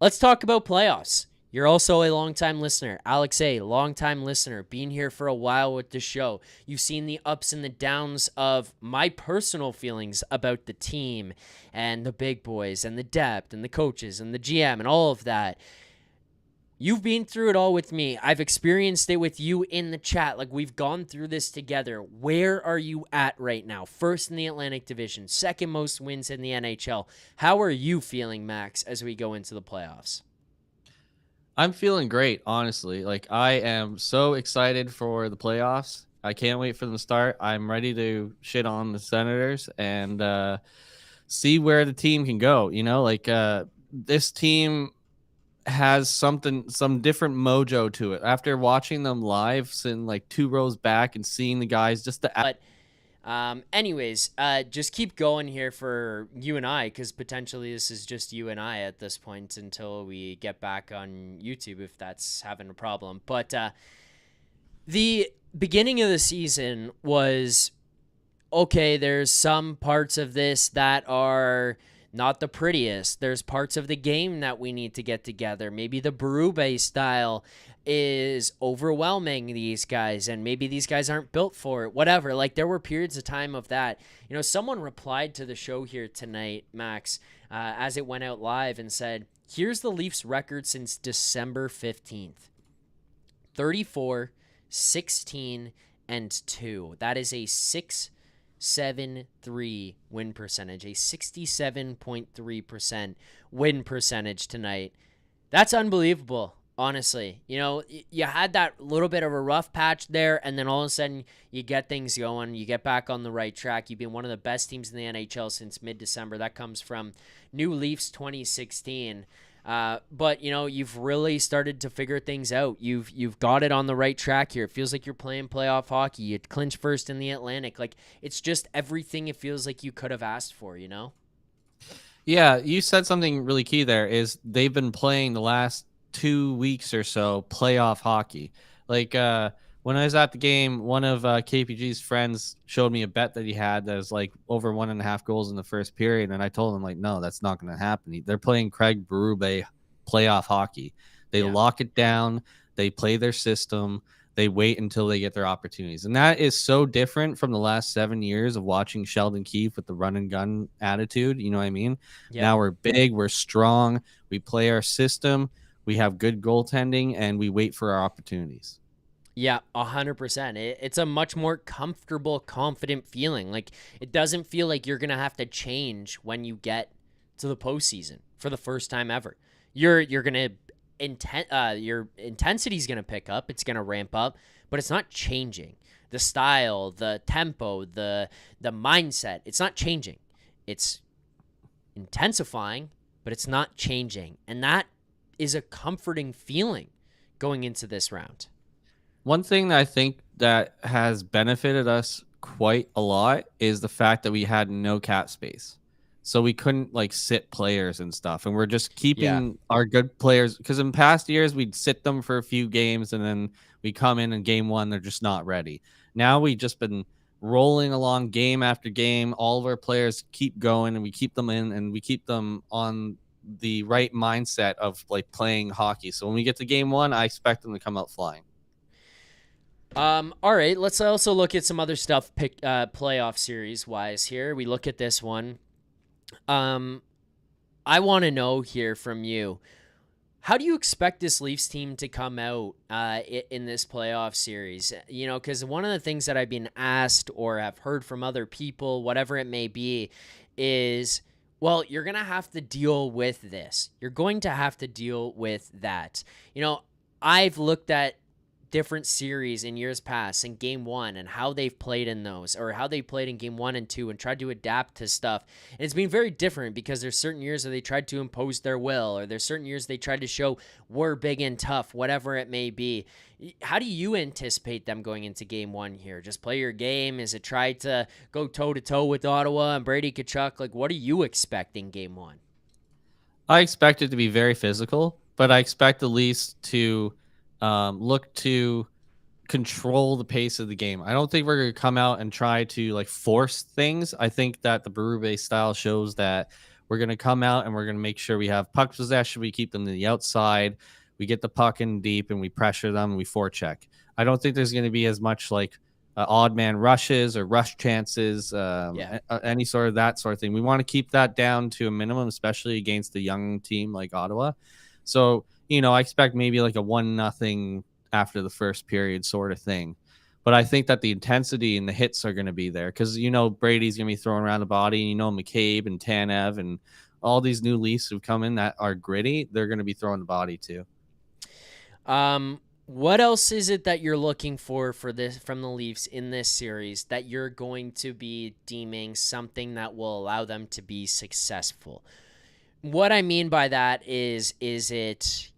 let's talk about playoffs. You're also a longtime listener. Alex A., longtime listener, been here for a while with the show. You've seen the ups and the downs of my personal feelings about the team and the big boys and the depth and the coaches and the GM and all of that. You've been through it all with me. I've experienced it with you in the chat. We've gone through this together. Where are you at right now? First in the Atlantic Division, second most wins in the NHL. How are you feeling, Max, as we go into the playoffs? I'm feeling great, honestly. I am so excited for the playoffs. I can't wait for them to start. I'm ready to shit on the Senators and see where the team can go. This team has some different mojo to it. After watching them live, sitting 2 rows back and seeing the guys just anyways, just keep going here for you and I, because potentially this is just you and I at this point until we get back on YouTube, if that's having a problem. But the beginning of the season was okay. There's some parts of this that are not the prettiest. There's parts of the game that we need to get together. Maybe the Berube style is overwhelming these guys, and maybe these guys aren't built for it. Whatever. Like, there were periods of time of that. You know, someone replied to the show here tonight, Max, as it went out live, and said, here's the Leafs record since December 15th. 34, 16, and 2. That is a 6.73 win percentage, a 67.3% win percentage tonight. That's unbelievable, honestly. You know, you had that little bit of a rough patch there, and then all of a sudden you get things going. You get back on the right track. You've been one of the best teams in the NHL since mid-December. That comes from New Leafs 2016. But, you know, you've really started to figure things out. You've got it on the right track here. It feels like you're playing playoff hockey. You clinch first in the Atlantic. Like, it's just everything it feels like you could have asked for, you know? Yeah, you said something really key there is they've been playing the last 2 weeks or so playoff hockey. Like, when I was at the game, one of KPG's friends showed me a bet that he had that was like over 1.5 goals in the first period. And I told him, like, no, that's not going to happen. They're playing Craig Berube playoff hockey. They lock it down. They play their system. They wait until they get their opportunities. And that is so different from the last 7 years of watching Sheldon Keefe with the run and gun attitude. You know what I mean? Yeah. Now we're big. We're strong. We play our system. We have good goaltending, and we wait for our opportunities. Yeah, 100%. It's a much more comfortable, confident feeling. Like, it doesn't feel like you're going to have to change when you get to the postseason for the first time ever. You're going to your intensity is going to pick up. It's going to ramp up, but it's not changing. The style, the tempo, the mindset, it's not changing. It's intensifying, but it's not changing. And that is a comforting feeling going into this round. One thing that I think that has benefited us quite a lot is the fact that we had no cap space. So we couldn't like sit players and stuff. And we're just keeping our good players, because in past years we'd sit them for a few games and then we come in game one, they're just not ready. Now we've just been rolling along game after game. All of our players keep going and we keep them in and we keep them on the right mindset of like playing hockey. So when we get to game one, I expect them to come out flying. All right, let's also look at some other stuff playoff series wise here. We look at this one. I want to know here from you, how do you expect this Leafs team to come out in this playoff series? You know, because one of the things that I've been asked or have heard from other people, whatever it may be, is, well, you're going to have to deal with this. You're going to have to deal with that. You know, I've looked at different series in years past in game one and how they've played in those, or how they played in game 1 and 2 and tried to adapt to stuff. And it's been very different because there's certain years where they tried to impose their will, or there's certain years they tried to show we're big and tough, whatever it may be. How do you anticipate them going into game one here? Just play your game? Is it try to go toe to toe with Ottawa and Brady Tkachuk? Like, what are you expecting game one? I expect it to be very physical, but I expect the Leafs to look to control the pace of the game. I don't think we're going to come out and try to like force things. I think that the Berube style shows that we're going to come out and we're going to make sure we have puck possession. We keep them to the outside. We get the puck in deep and we pressure them and we forecheck. I don't think there's going to be as much like odd man rushes or rush chances, any sort of that sort of thing. We want to keep that down to a minimum, especially against a young team like Ottawa. So, you know, I expect maybe like a 1-0 after the first period sort of thing. But I think that the intensity and the hits are going to be there because, you know, Brady's going to be throwing around the body. And, you know, McCabe and Tanev and all these new Leafs who've come in that are gritty, they're going to be throwing the body too. What else is it that you're looking for this from the Leafs in this series that you're going to be deeming something that will allow them to be successful? What I mean by that is it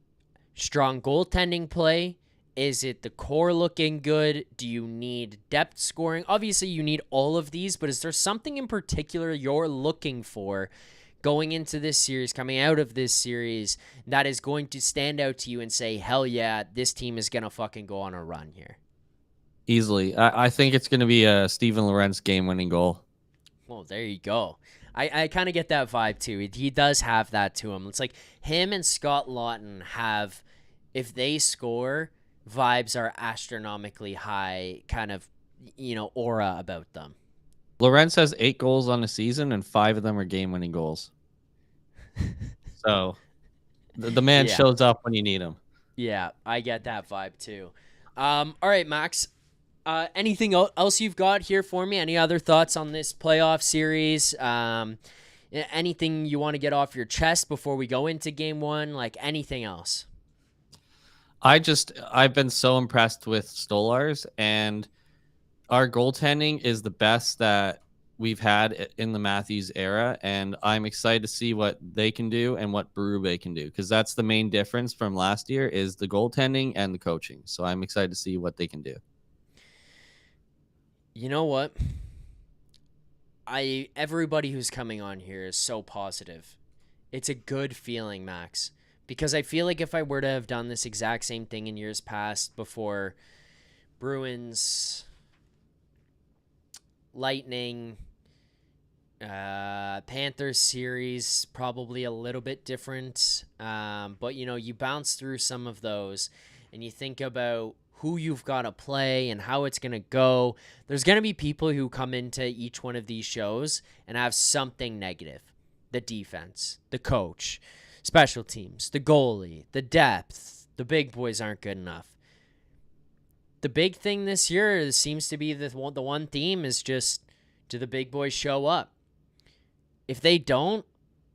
strong goaltending play? Is it the core looking good? Do you need depth scoring? Obviously, you need all of these, but is there something in particular you're looking for going into this series, coming out of this series, that is going to stand out to you and say, hell yeah, this team is going to fucking go on a run here? Easily. I think it's going to be a Steven Lorentz game-winning goal. Well, there you go. I kind of get that vibe too. He does have that to him. It's like him and Scott Lawton have, if they score, vibes are astronomically high, kind of, aura about them. Lorenz has 8 goals on the season, and 5 of them are game-winning goals. So the man shows up when you need him. Yeah, I get that vibe too. All right, Max. Anything else you've got here for me? Any other thoughts on this playoff series? Anything you want to get off your chest before we go into game 1? Like anything else? I've been so impressed with Stolarz, and our goaltending is the best that we've had in the Matthews era, and I'm excited to see what they can do and what Berube can do, because that's the main difference from last year is the goaltending and the coaching. So I'm excited to see what they can do. You know what? Everybody who's coming on here is so positive. It's a good feeling, Max, because I feel like if I were to have done this exact same thing in years past before Bruins, Lightning, Panthers series, probably a little bit different. But, you bounce through some of those and you think about who you've got to play and how it's going to go. There's going to be people who come into each one of these shows and have something negative. The defense, the coach, special teams, the goalie, the depth, the big boys aren't good enough. The big thing this year seems to be the one theme is just, do the big boys show up? If they don't,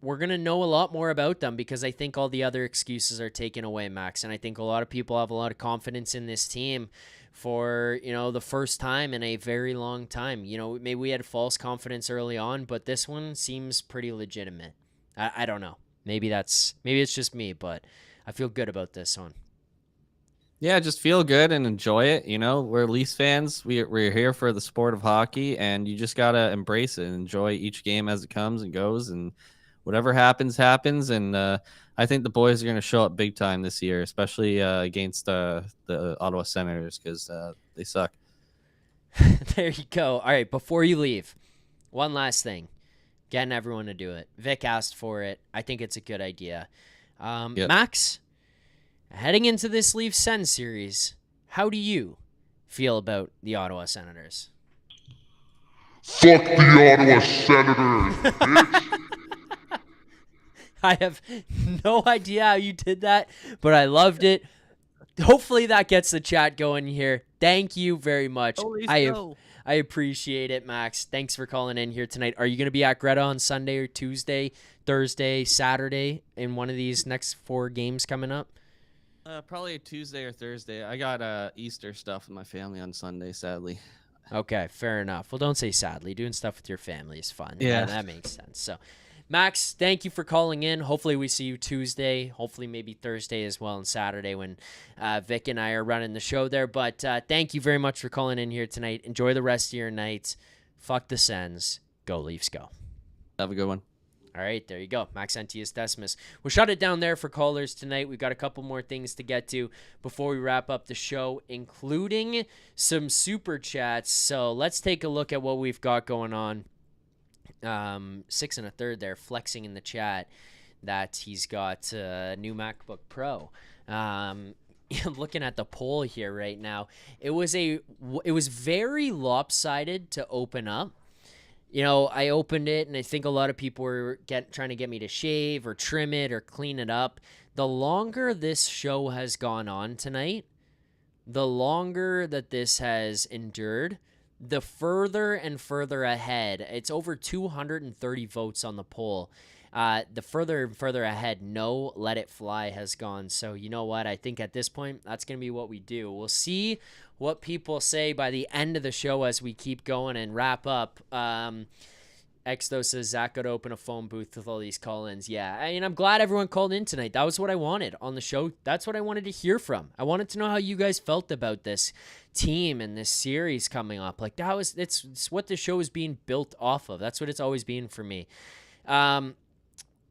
we're going to know a lot more about them, because I think all the other excuses are taken away, Max. And I think a lot of people have a lot of confidence in this team for, the first time in a very long time. Maybe we had false confidence early on, but this one seems pretty legitimate. I don't know. Maybe it's just me, but I feel good about this one. Yeah, just feel good and enjoy it. We're Leafs fans. We're here for the sport of hockey, and you just got to embrace it and enjoy each game as it comes and goes, and whatever happens, happens. And I think the boys are going to show up big time this year, especially against the Ottawa Senators, because they suck. There you go. All right, before you leave, one last thing. Getting everyone to do it. Vic asked for it. I think it's a good idea. Yep. Max, heading into this Leafs Sen series, how do you feel about the Ottawa Senators? Fuck the Ottawa Senators, bitch. I have no idea how you did that, but I loved it. Hopefully that gets the chat going here. Thank you very much. I appreciate it, Max. Thanks for calling in here tonight. Are you going to be at Greta on Sunday or Tuesday, Thursday, Saturday in one of these next 4 games coming up? Probably a Tuesday or Thursday. I got Easter stuff with my family on Sunday, sadly. Okay, fair enough. Well, don't say sadly. Doing stuff with your family is fun. Yeah. That makes sense. So, Max, thank you for calling in. Hopefully we see you Tuesday. Hopefully maybe Thursday as well, and Saturday when Vic and I are running the show there. But thank you very much for calling in here tonight. Enjoy the rest of your night. Fuck the Sens. Go Leafs, go. Have a good one. All right, there you go. Max Entius Decimus. We'll shut it down there for callers tonight. We've got a couple more things to get to before we wrap up the show, including some super chats. So let's take a look at what we've got going on. 6 1/3 there, flexing in the chat that he's got a new MacBook Pro. Looking at the poll here right now, it was very lopsided to open up. I opened it, and I think a lot of people were trying to get me to shave or trim it or clean it up. The longer this show has gone on tonight, the longer that this has endured, the further and further ahead. It's over 230 votes on the poll. The further and further ahead, no Let It Fly has gone. So you know what? I think at this point, that's going to be what we do. We'll see what people say by the end of the show as we keep going and wrap up. Exto says Zach got to open a phone booth with all these call-ins. Yeah, I'm glad everyone called in tonight. That was what I wanted on the show. That's what I wanted to hear from. I wanted to know how you guys felt about this team and this series coming up. Like it's what the show is being built off of. That's what it's always been for me.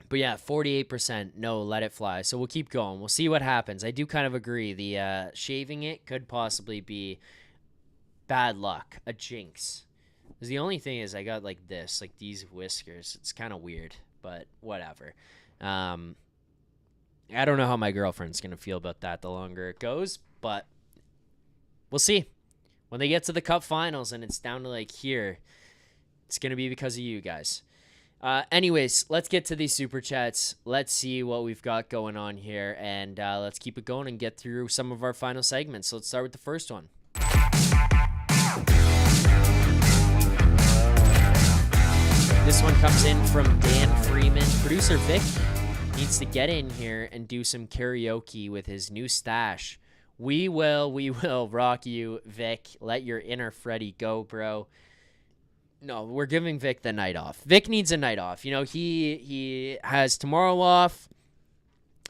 But yeah, 48% no, Let It Fly. So we'll keep going. We'll see what happens. I do kind of agree. The shaving it could possibly be bad luck, a jinx. The only thing is I got like this, like these whiskers. It's kind of weird, but whatever. I don't know how my girlfriend's going to feel about that the longer it goes, but we'll see. When they get to the Cup Finals and it's down to like here, it's going to be because of you guys. Anyways, let's get to these Super Chats. Let's see what we've got going on here, and let's keep it going and get through some of our final segments. So let's start with the first one. This one comes in from Dan Freeman. Producer Vic needs to get in here and do some karaoke with his new stash. We will rock you, Vic. Let your inner Freddy go, bro. No, we're giving Vic the night off. Vic needs a night off. You know, he has tomorrow off.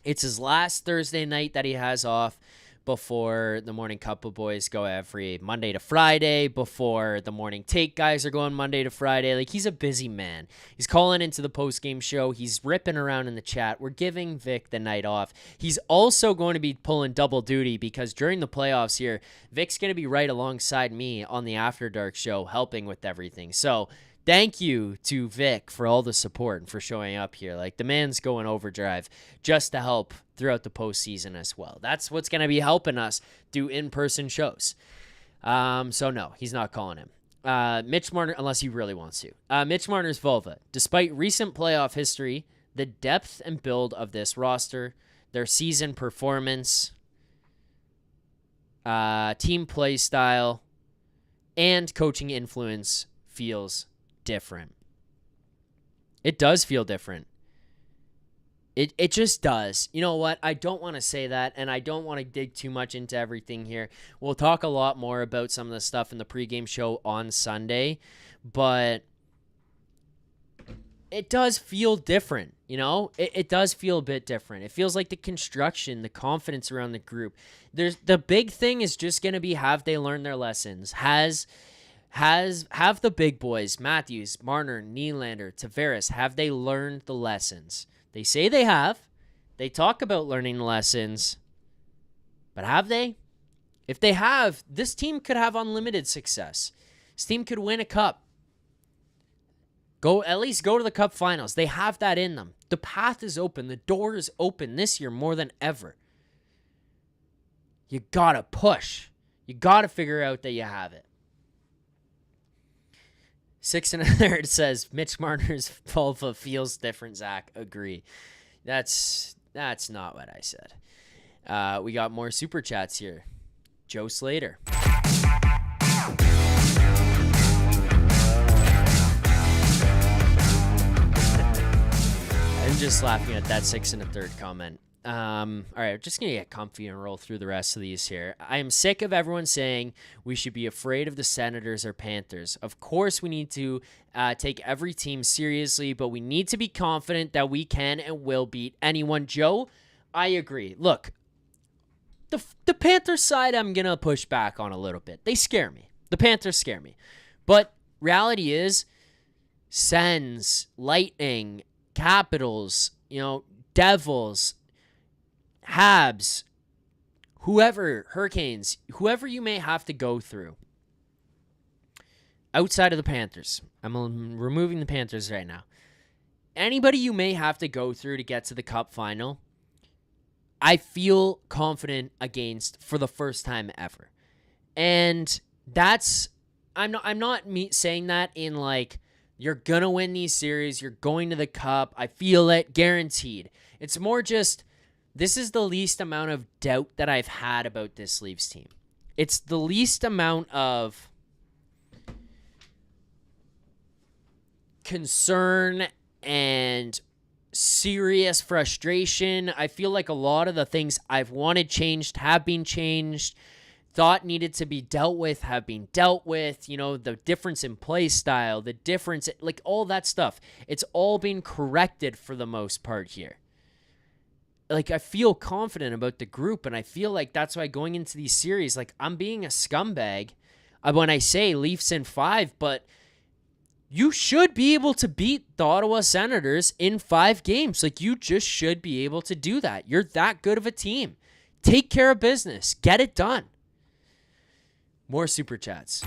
It's his last Thursday night that he has off before the Morning Cup of Boys go every Monday to Friday, before the Morning Take guys are going Monday to Friday. Like, he's a busy man. He's calling into the post-game show. He's ripping around in the chat. We're giving Vic the night off. He's also going to be pulling double duty because during the playoffs here, Vic's going to be right alongside me on the After Dark show helping with everything. So thank you to Vic for all the support and for showing up here. Like, the man's going overdrive just to help throughout the postseason as well. That's what's going to be helping us do in-person shows. So no, he's not calling him. Mitch Marner, unless he really wants to. Mitch Marner's vulva. Despite recent playoff history, the depth and build of this roster, their season performance, team play style, and coaching influence feels different. It does feel different. It just does. You know what? I don't want to say that, and I don't want to dig too much into everything here. We'll talk a lot more about some of the stuff in the pregame show on Sunday, but it does feel different, you know? It does feel a bit different. It feels like the construction, the confidence around the group. The big thing is just going to be, have they learned their lessons? Have the big boys, Matthews, Marner, Nylander, Tavares, have they learned the lessons? They say they have. They talk about learning the lessons. But have they? If they have, this team could have unlimited success. This team could win a cup. At least go to the Cup Finals. They have that in them. The path is open. The door is open this year more than ever. You gotta push. You gotta figure out that you have it. 6 1/3 says Mitch Marner's vulva feels different, Zach. Agree. That's not what I said. We got more super chats here. Joe Slater. I'm just laughing at that 6 1/3 comment. All right, just going to get comfy and roll through the rest of these here. I am sick of everyone saying we should be afraid of the Senators or Panthers. Of course, we need to take every team seriously, but we need to be confident that we can and will beat anyone. Joe, I agree. Look, the Panthers side I'm going to push back on a little bit. They scare me. The Panthers scare me. But reality is, Sens, Lightning, Capitals, Devils, Habs, Hurricanes, whoever you may have to go through outside of the Panthers. I'm removing the Panthers right now. Anybody you may have to go through to get to the Cup final, I feel confident against for the first time ever. And I'm not saying that in like, you're going to win these series, you're going to the Cup, I feel it, guaranteed. It's more just, this is the least amount of doubt that I've had about this Leafs team. It's the least amount of concern and serious frustration. I feel like a lot of the things I've wanted changed have been changed. Thought needed to be dealt with have been dealt with. The difference in play style, the difference, like all that stuff. It's all been corrected for the most part here. Like, I feel confident about the group, and I feel like that's why going into these series, like, I'm being a scumbag when I say Leafs in 5, but you should be able to beat the Ottawa Senators in 5 games. Like, you just should be able to do that. You're that good of a team. Take care of business. Get it done. More super chats.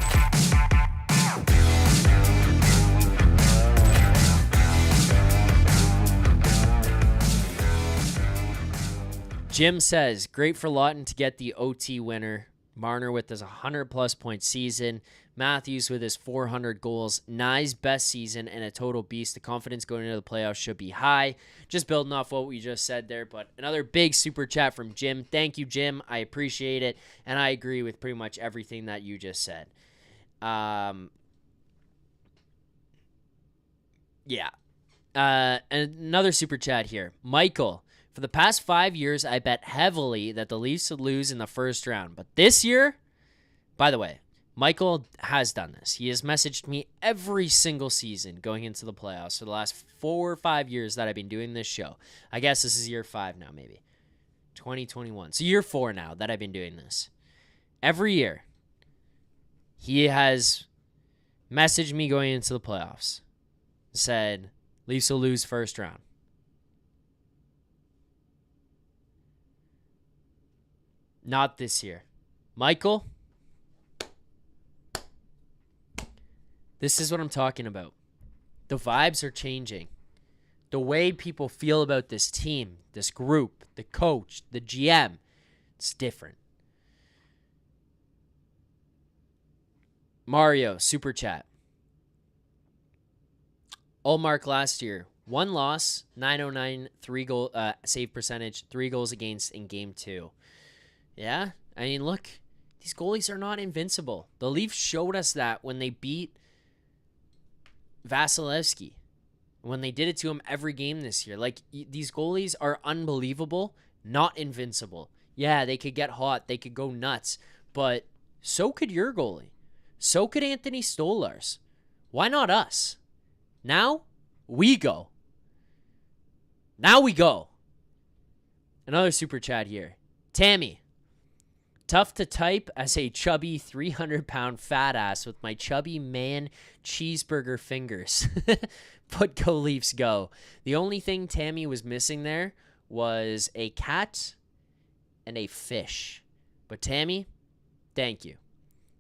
Jim says, great for Lawton to get the OT winner. Marner with his 100-plus point season. Matthews with his 400 goals. Nye's best season and a total beast. The confidence going into the playoffs should be high. Just building off what we just said there, but another big super chat from Jim. Thank you, Jim. I appreciate it, and I agree with pretty much everything that you just said. Yeah. Another super chat here. Michael. For the past 5 years, I bet heavily that the Leafs would lose in the first round. But this year, by the way, Michael has done this. He has messaged me every single season going into the playoffs for the last 4 or 5 years that I've been doing this show. I guess this is year 5 now, maybe. 2021. So year 4 now that I've been doing this. Every year, he has messaged me going into the playoffs. Said, Leafs will lose first round. Not this year. Michael, this is what I'm talking about. The vibes are changing. The way people feel about this team, this group, the coach, the GM, it's different. Mario, super chat. Allmark last year, 1 loss, 909, 3 goal save percentage, 3 goals against in game 2. Yeah, I mean, look, these goalies are not invincible. The Leafs showed us that when they beat Vasilevsky, when they did it to him every game this year. Like, these goalies are unbelievable, not invincible. Yeah, they could get hot, they could go nuts, but so could your goalie. So could Anthony Stolarz. Why not us? Now, we go. Now we go. Another super chat here. Tammy. Tough to type as a chubby 300-pound fat ass with my chubby man cheeseburger fingers. But go Leafs go. The only thing Tammy was missing there was a cat and a fish. But Tammy, thank you.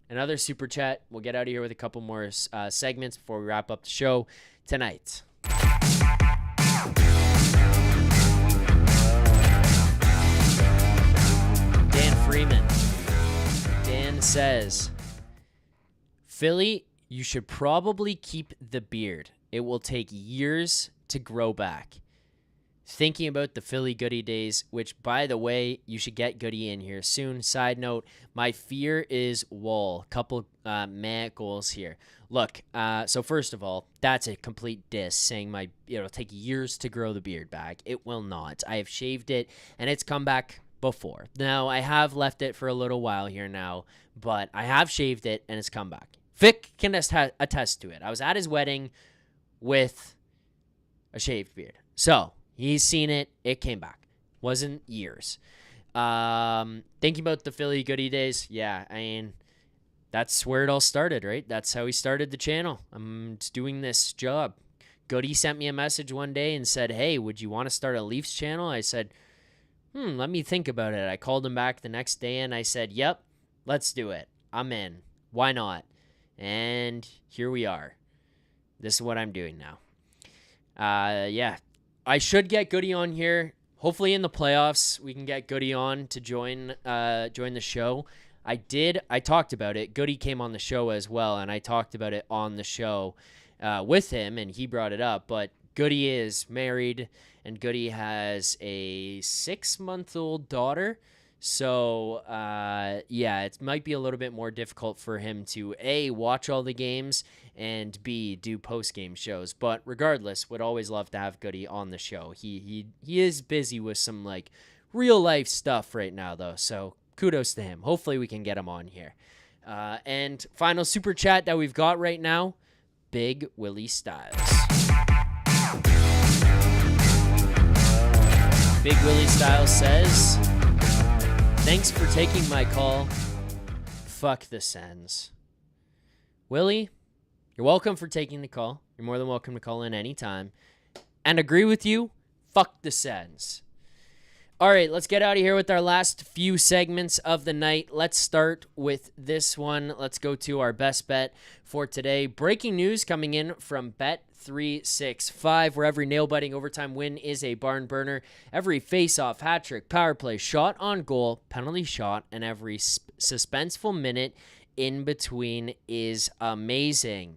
Another super chat. We'll get out of here with a couple more segments before we wrap up the show tonight. Dan Freeman. Dan says, Philly, you should probably keep the beard. It will take years to grow back. Thinking about the Philly Goody days, which, by the way, you should get Goody in here soon. Side note, my fear is Wall. Couple mad goals here. Look, so first of all, that's a complete diss, saying it'll take years to grow the beard back. It will not. I have shaved it, and it's come back before. Now, I have left it for a little while here now, but I have shaved it, and it's come back. Vic can attest to it. I was at his wedding with a shaved beard. So, he's seen it. It came back. Wasn't years. Thinking about the Philly Goody days, yeah, I mean, that's where it all started, right? That's how we started the channel. I'm just doing this job. Goody sent me a message one day and said, hey, would you want to start a Leafs channel? I said, let me think about it. I called him back the next day and I said, yep, let's do it. I'm in. Why not? And here we are. This is what I'm doing now. Yeah. I should get Goody on here. Hopefully in the playoffs, we can get Goody on to join the show. I talked about it. Goody came on the show as well, and I talked about it on the show with him, and he brought it up. But Goody is married, and Goody has a 6-month-old daughter. So, yeah, it might be a little bit more difficult for him to, A, watch all the games, and B, do post-game shows. But regardless, would always love to have Goody on the show. He is busy with some, like, real-life stuff right now, though, so kudos to him. Hopefully we can get him on here. And final super chat that we've got right now, Big Willie Styles. Big Willie Styles says, thanks for taking my call. Fuck the Sens. Willie, you're welcome for taking the call. You're more than welcome to call in anytime. And agree with you, fuck the Sens. All right, let's get out of here with our last few segments of the night. Let's start with this one. Let's go to our best bet for today. Breaking news coming in from Bet365, where every nail-biting overtime win is a barn burner. Every face-off, hat trick, power play, shot on goal, penalty shot, and every suspenseful minute in between is amazing.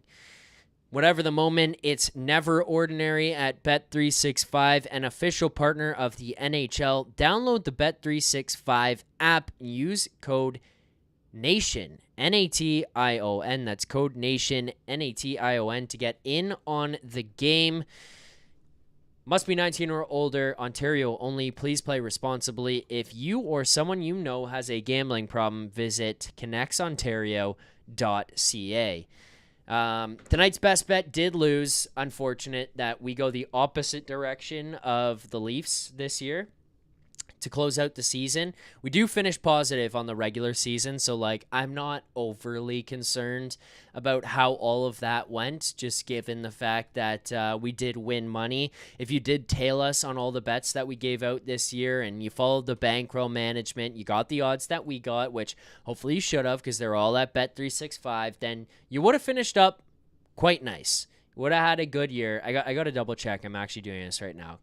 Whatever the moment, it's never ordinary at Bet365, an official partner of the NHL. Download the Bet365 app and use code NATION, N-A-T-I-O-N. That's code NATION, N-A-T-I-O-N, to get in on the game. Must be 19 or older, Ontario only. Please play responsibly. If you or someone you know has a gambling problem, visit connectsontario.ca. Tonight's best bet did lose. Unfortunate that we go the opposite direction of the Leafs this year to close out the season. We do finish positive on the regular season, so I'm not overly concerned about how all of that went, just given the fact that we did win money. If you did tail us on all the bets that we gave out this year and you followed the bankroll management, you got the odds that we got, which hopefully you should have because they're all at Bet365, then you would have finished up quite nice. Would have had a good year. I got to double check. I'm actually doing this right now.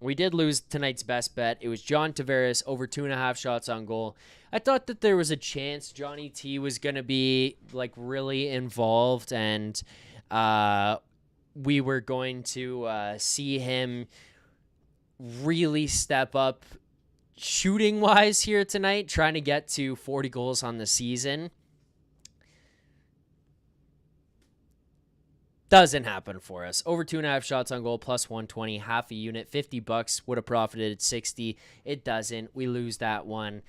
We did lose tonight's best bet. It was John Tavares over 2.5 shots on goal. I thought that there was a chance Johnny T was going to be really involved, and we were going to see him really step up shooting wise here tonight, trying to get to 40 goals on the season. Doesn't happen for us. Over 2.5 shots on goal, plus 120, half a unit, $50 would have profited at 60. It doesn't. We lose that one.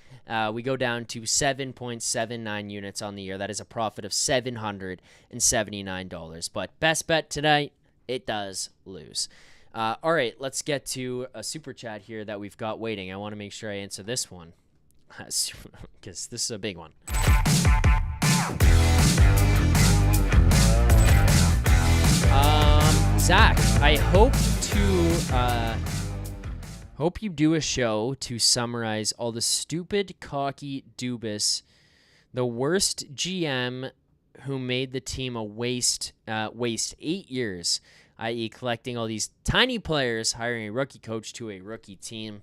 We go down to 7.79 units on the year. That is a profit of $779. But best bet tonight, it does lose. All right, let's get to a super chat here that we've got waiting. I want to make sure I answer this one because this is a big one. Zack, I hope you do a show to summarize all the stupid, cocky Dubas, the worst GM who made the team a waste 8 years, i.e. collecting all these tiny players, hiring a rookie coach to a rookie team.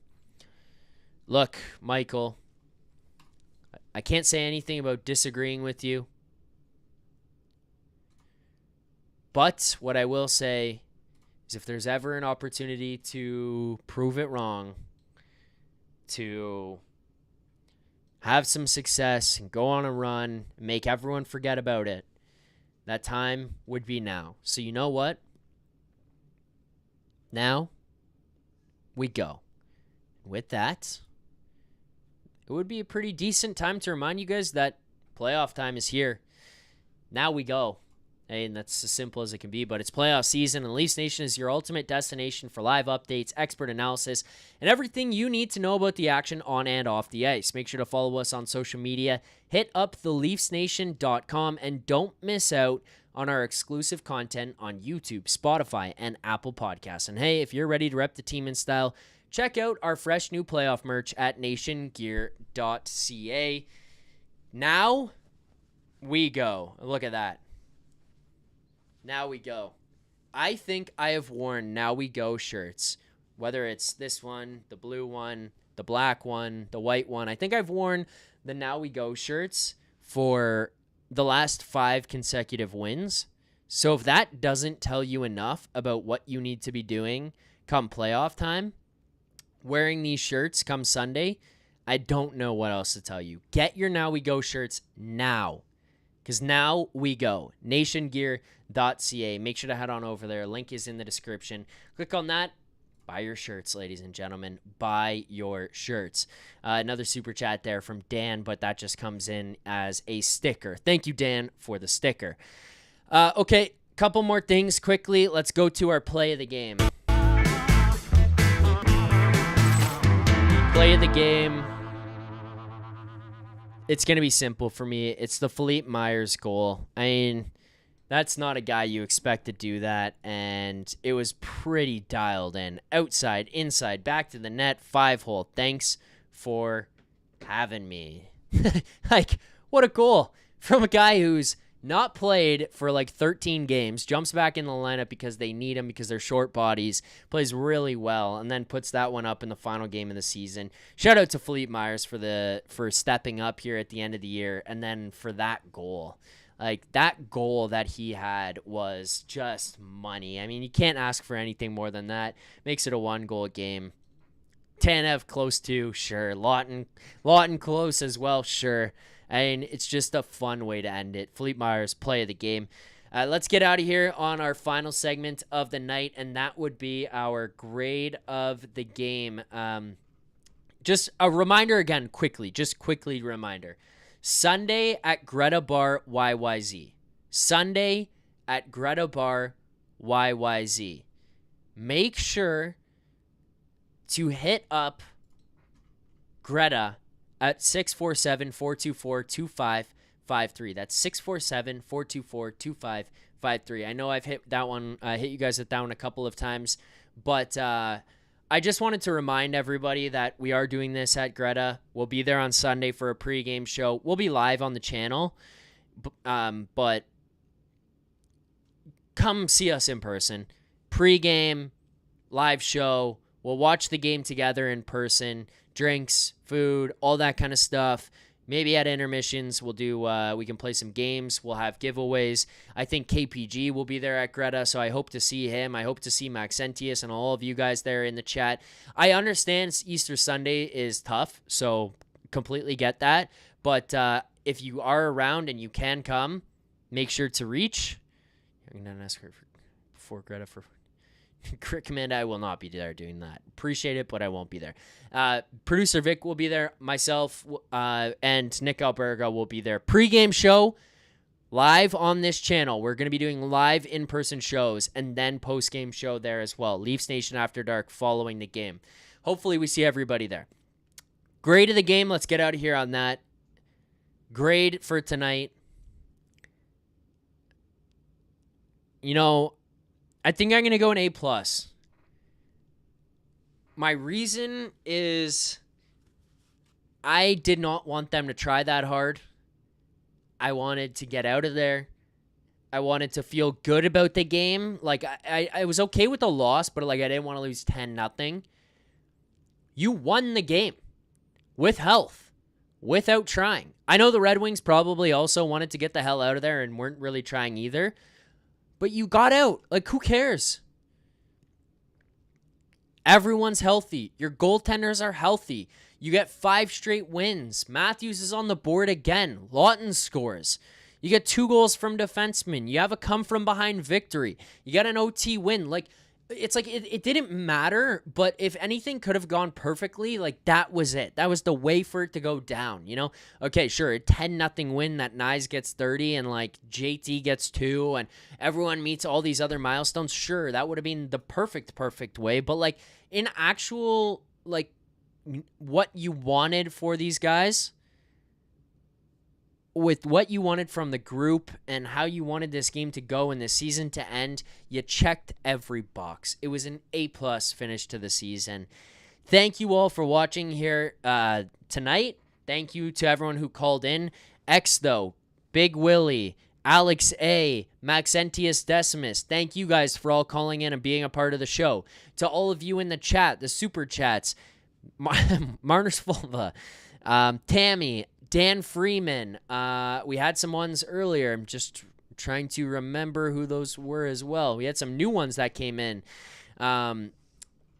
Look, Michael, I can't say anything about disagreeing with you. But what I will say is if there's ever an opportunity to prove it wrong, to have some success and go on a run, and make everyone forget about it, that time would be now. So you know what? Now we go. With that, it would be a pretty decent time to remind you guys that playoff time is here. Now we go. And that's as simple as it can be, but it's playoff season, and Leafs Nation is your ultimate destination for live updates, expert analysis, and everything you need to know about the action on and off the ice. Make sure to follow us on social media, hit up theleafsnation.com, and don't miss out on our exclusive content on YouTube, Spotify, and Apple Podcasts. And hey, if you're ready to rep the team in style, check out our fresh new playoff merch at nationgear.ca. Now we go. Look at that. Now we go. I think I have worn Now We Go shirts, whether it's this one, the blue one, the black one, the white one. I think I've worn the Now We Go shirts for the last 5 consecutive wins. So if that doesn't tell you enough about what you need to be doing come playoff time, wearing these shirts come Sunday, I don't know what else to tell you. Get your Now We Go shirts now. Because now we go. Nationgear.ca. Make sure to head on over there. Link is in the description. Click on that. Buy your shirts, ladies and gentlemen. Buy your shirts. Another super chat there from Dan, but that just comes in as a sticker. Thank you, Dan, for the sticker. Okay, couple more things quickly. Let's go to our play of the game. Play of the game. It's going to be simple for me. It's the Philippe Myers goal. I mean, That's not a guy you expect to do that, and it was pretty dialed in. Outside, inside, back to the net, 5-hole. Thanks for having me. Like, what a goal from a guy who's not played for like 13 games, jumps back in the lineup because they need him because they're short bodies, plays really well, and then puts that one up in the final game of the season. Shout out to Phillips Myers for stepping up here at the end of the year, and then for that goal. Like, that goal that he had was just money. I mean, you can't ask for anything more than that. Makes it a 1-goal game. Tanev close to, sure. Lawton close as well, sure. I mean, it's just a fun way to end it. Phillips Myers, play of the game. Let's get out of here on our final segment of the night, and that would be our grade of the game. Just a reminder again, quickly reminder. Sunday at Greta Bar YYZ. Sunday at Greta Bar YYZ. Make sure to hit up Greta at 647-424-2553. That's 647-424-2553. I know I've hit you guys with that one a couple of times, but I just wanted to remind everybody that we are doing this at Greta. We'll be there on Sunday for a pregame show. We'll be live on the channel, but come see us in person. Pregame, live show. We'll watch the game together in person. Drinks, food, all that kind of stuff. Maybe at intermissions, we can play some games. We'll have giveaways. I think KPG will be there at Greta, so I hope to see him. I hope to see Maxentius and all of you guys there in the chat. I understand Easter Sunday is tough, so completely get that. But if you are around and you can come, make sure to reach. I'm going to ask her before Greta for Crit Command. I will not be there doing that. Appreciate it, but I won't be there. Producer Vic will be there. Myself and Nick Alberga will be there. Pre-game show live on this channel. We're going to be doing live in-person shows and then post-game show there as well. Leafs Nation After Dark following the game. Hopefully we see everybody there. Grade of the game. Let's get out of here on that. Grade for tonight. You know, I think I'm going to go an A+. My reason is I did not want them to try that hard. I wanted to get out of there. I wanted to feel good about the game. Like, I was okay with the loss, but like I didn't want to lose 10-0. You won the game with health, without trying. I know the Red Wings probably also wanted to get the hell out of there and weren't really trying either. But you got out. Like, who cares? Everyone's healthy. Your goaltenders are healthy. You get 5 straight wins. Matthews is on the board again. Lawton scores. You get 2 goals from defensemen. You have a come-from-behind victory. You get an OT win. Like, it's like it didn't matter, but if anything could have gone perfectly, like, that was it. That was the way for it to go down, you know? Okay, sure, a 10-0 win that Nyes gets 30 and, like, JT gets 2 and everyone meets all these other milestones. Sure, that would have been the perfect way, but, like, in actual, like, what you wanted for these guys, with what you wanted from the group and how you wanted this game to go and the season to end, you checked every box. It was an A+ finish to the season. Thank you all for watching here tonight. Thank you to everyone who called in. X, though, Big Willie, Alex A., Maxentius Decimus. Thank you guys for all calling in and being a part of the show. To all of you in the chat, the super chats, Marner's Fulva, Tammy, Dan Freeman. We had some ones earlier. I'm just trying to remember who those were as well. We had some new ones that came in.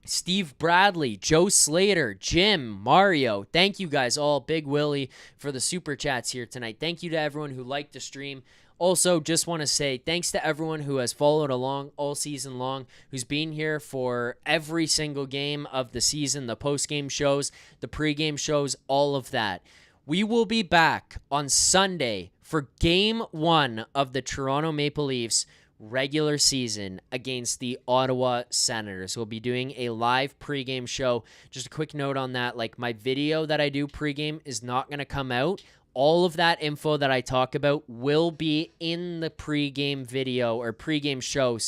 Steve Bradley, Joe Slater, Jim, Mario. Thank you guys all. Big Willie for the super chats here tonight. Thank you to everyone who liked the stream. Also, just want to say thanks to everyone who has followed along all season long, who's been here for every single game of the season, the post-game shows, the pre-game shows, all of that. We will be back on Sunday for Game 1 of the Toronto Maple Leafs regular season against the Ottawa Senators. We'll be doing a live pregame show. Just a quick note on that, like, my video that I do pregame is not going to come out All of that info that I talk about will be in the pregame video or pregame show,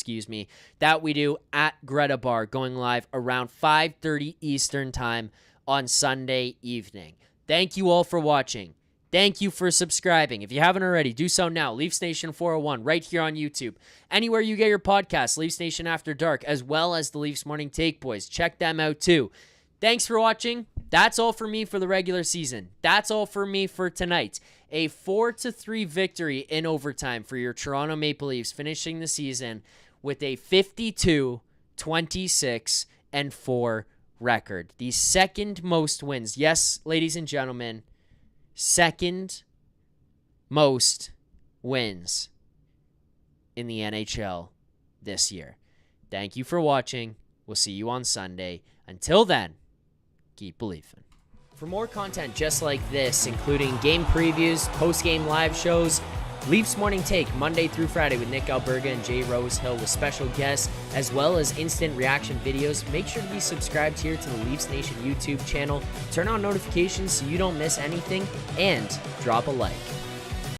that we do at Greta Bar, going live around 5:30 Eastern time on Sunday evening. Thank you all for watching. Thank you for subscribing. If you haven't already, do so now. Leafs Nation 401 right here on YouTube. Anywhere you get your podcasts, Leafs Nation After Dark, as well as the Leafs Morning Take Boys. Check them out too. Thanks for watching. That's all for me for the regular season. That's all for me for tonight. A 4-3 victory in overtime for your Toronto Maple Leafs, finishing the season with a 52-26-4 record. The second most wins. Yes, ladies and gentlemen, second most wins in the NHL this year. Thank you for watching. We'll see you on Sunday. Until then, keep believing. For more content just like this, including game previews, post-game live shows, Leafs Morning Take Monday through Friday with Nick Alberga and Jay Rosehill with special guests, as well as instant reaction videos, make sure to be subscribed here to the Leafs Nation YouTube channel. Turn on notifications so you don't miss anything, and drop a like.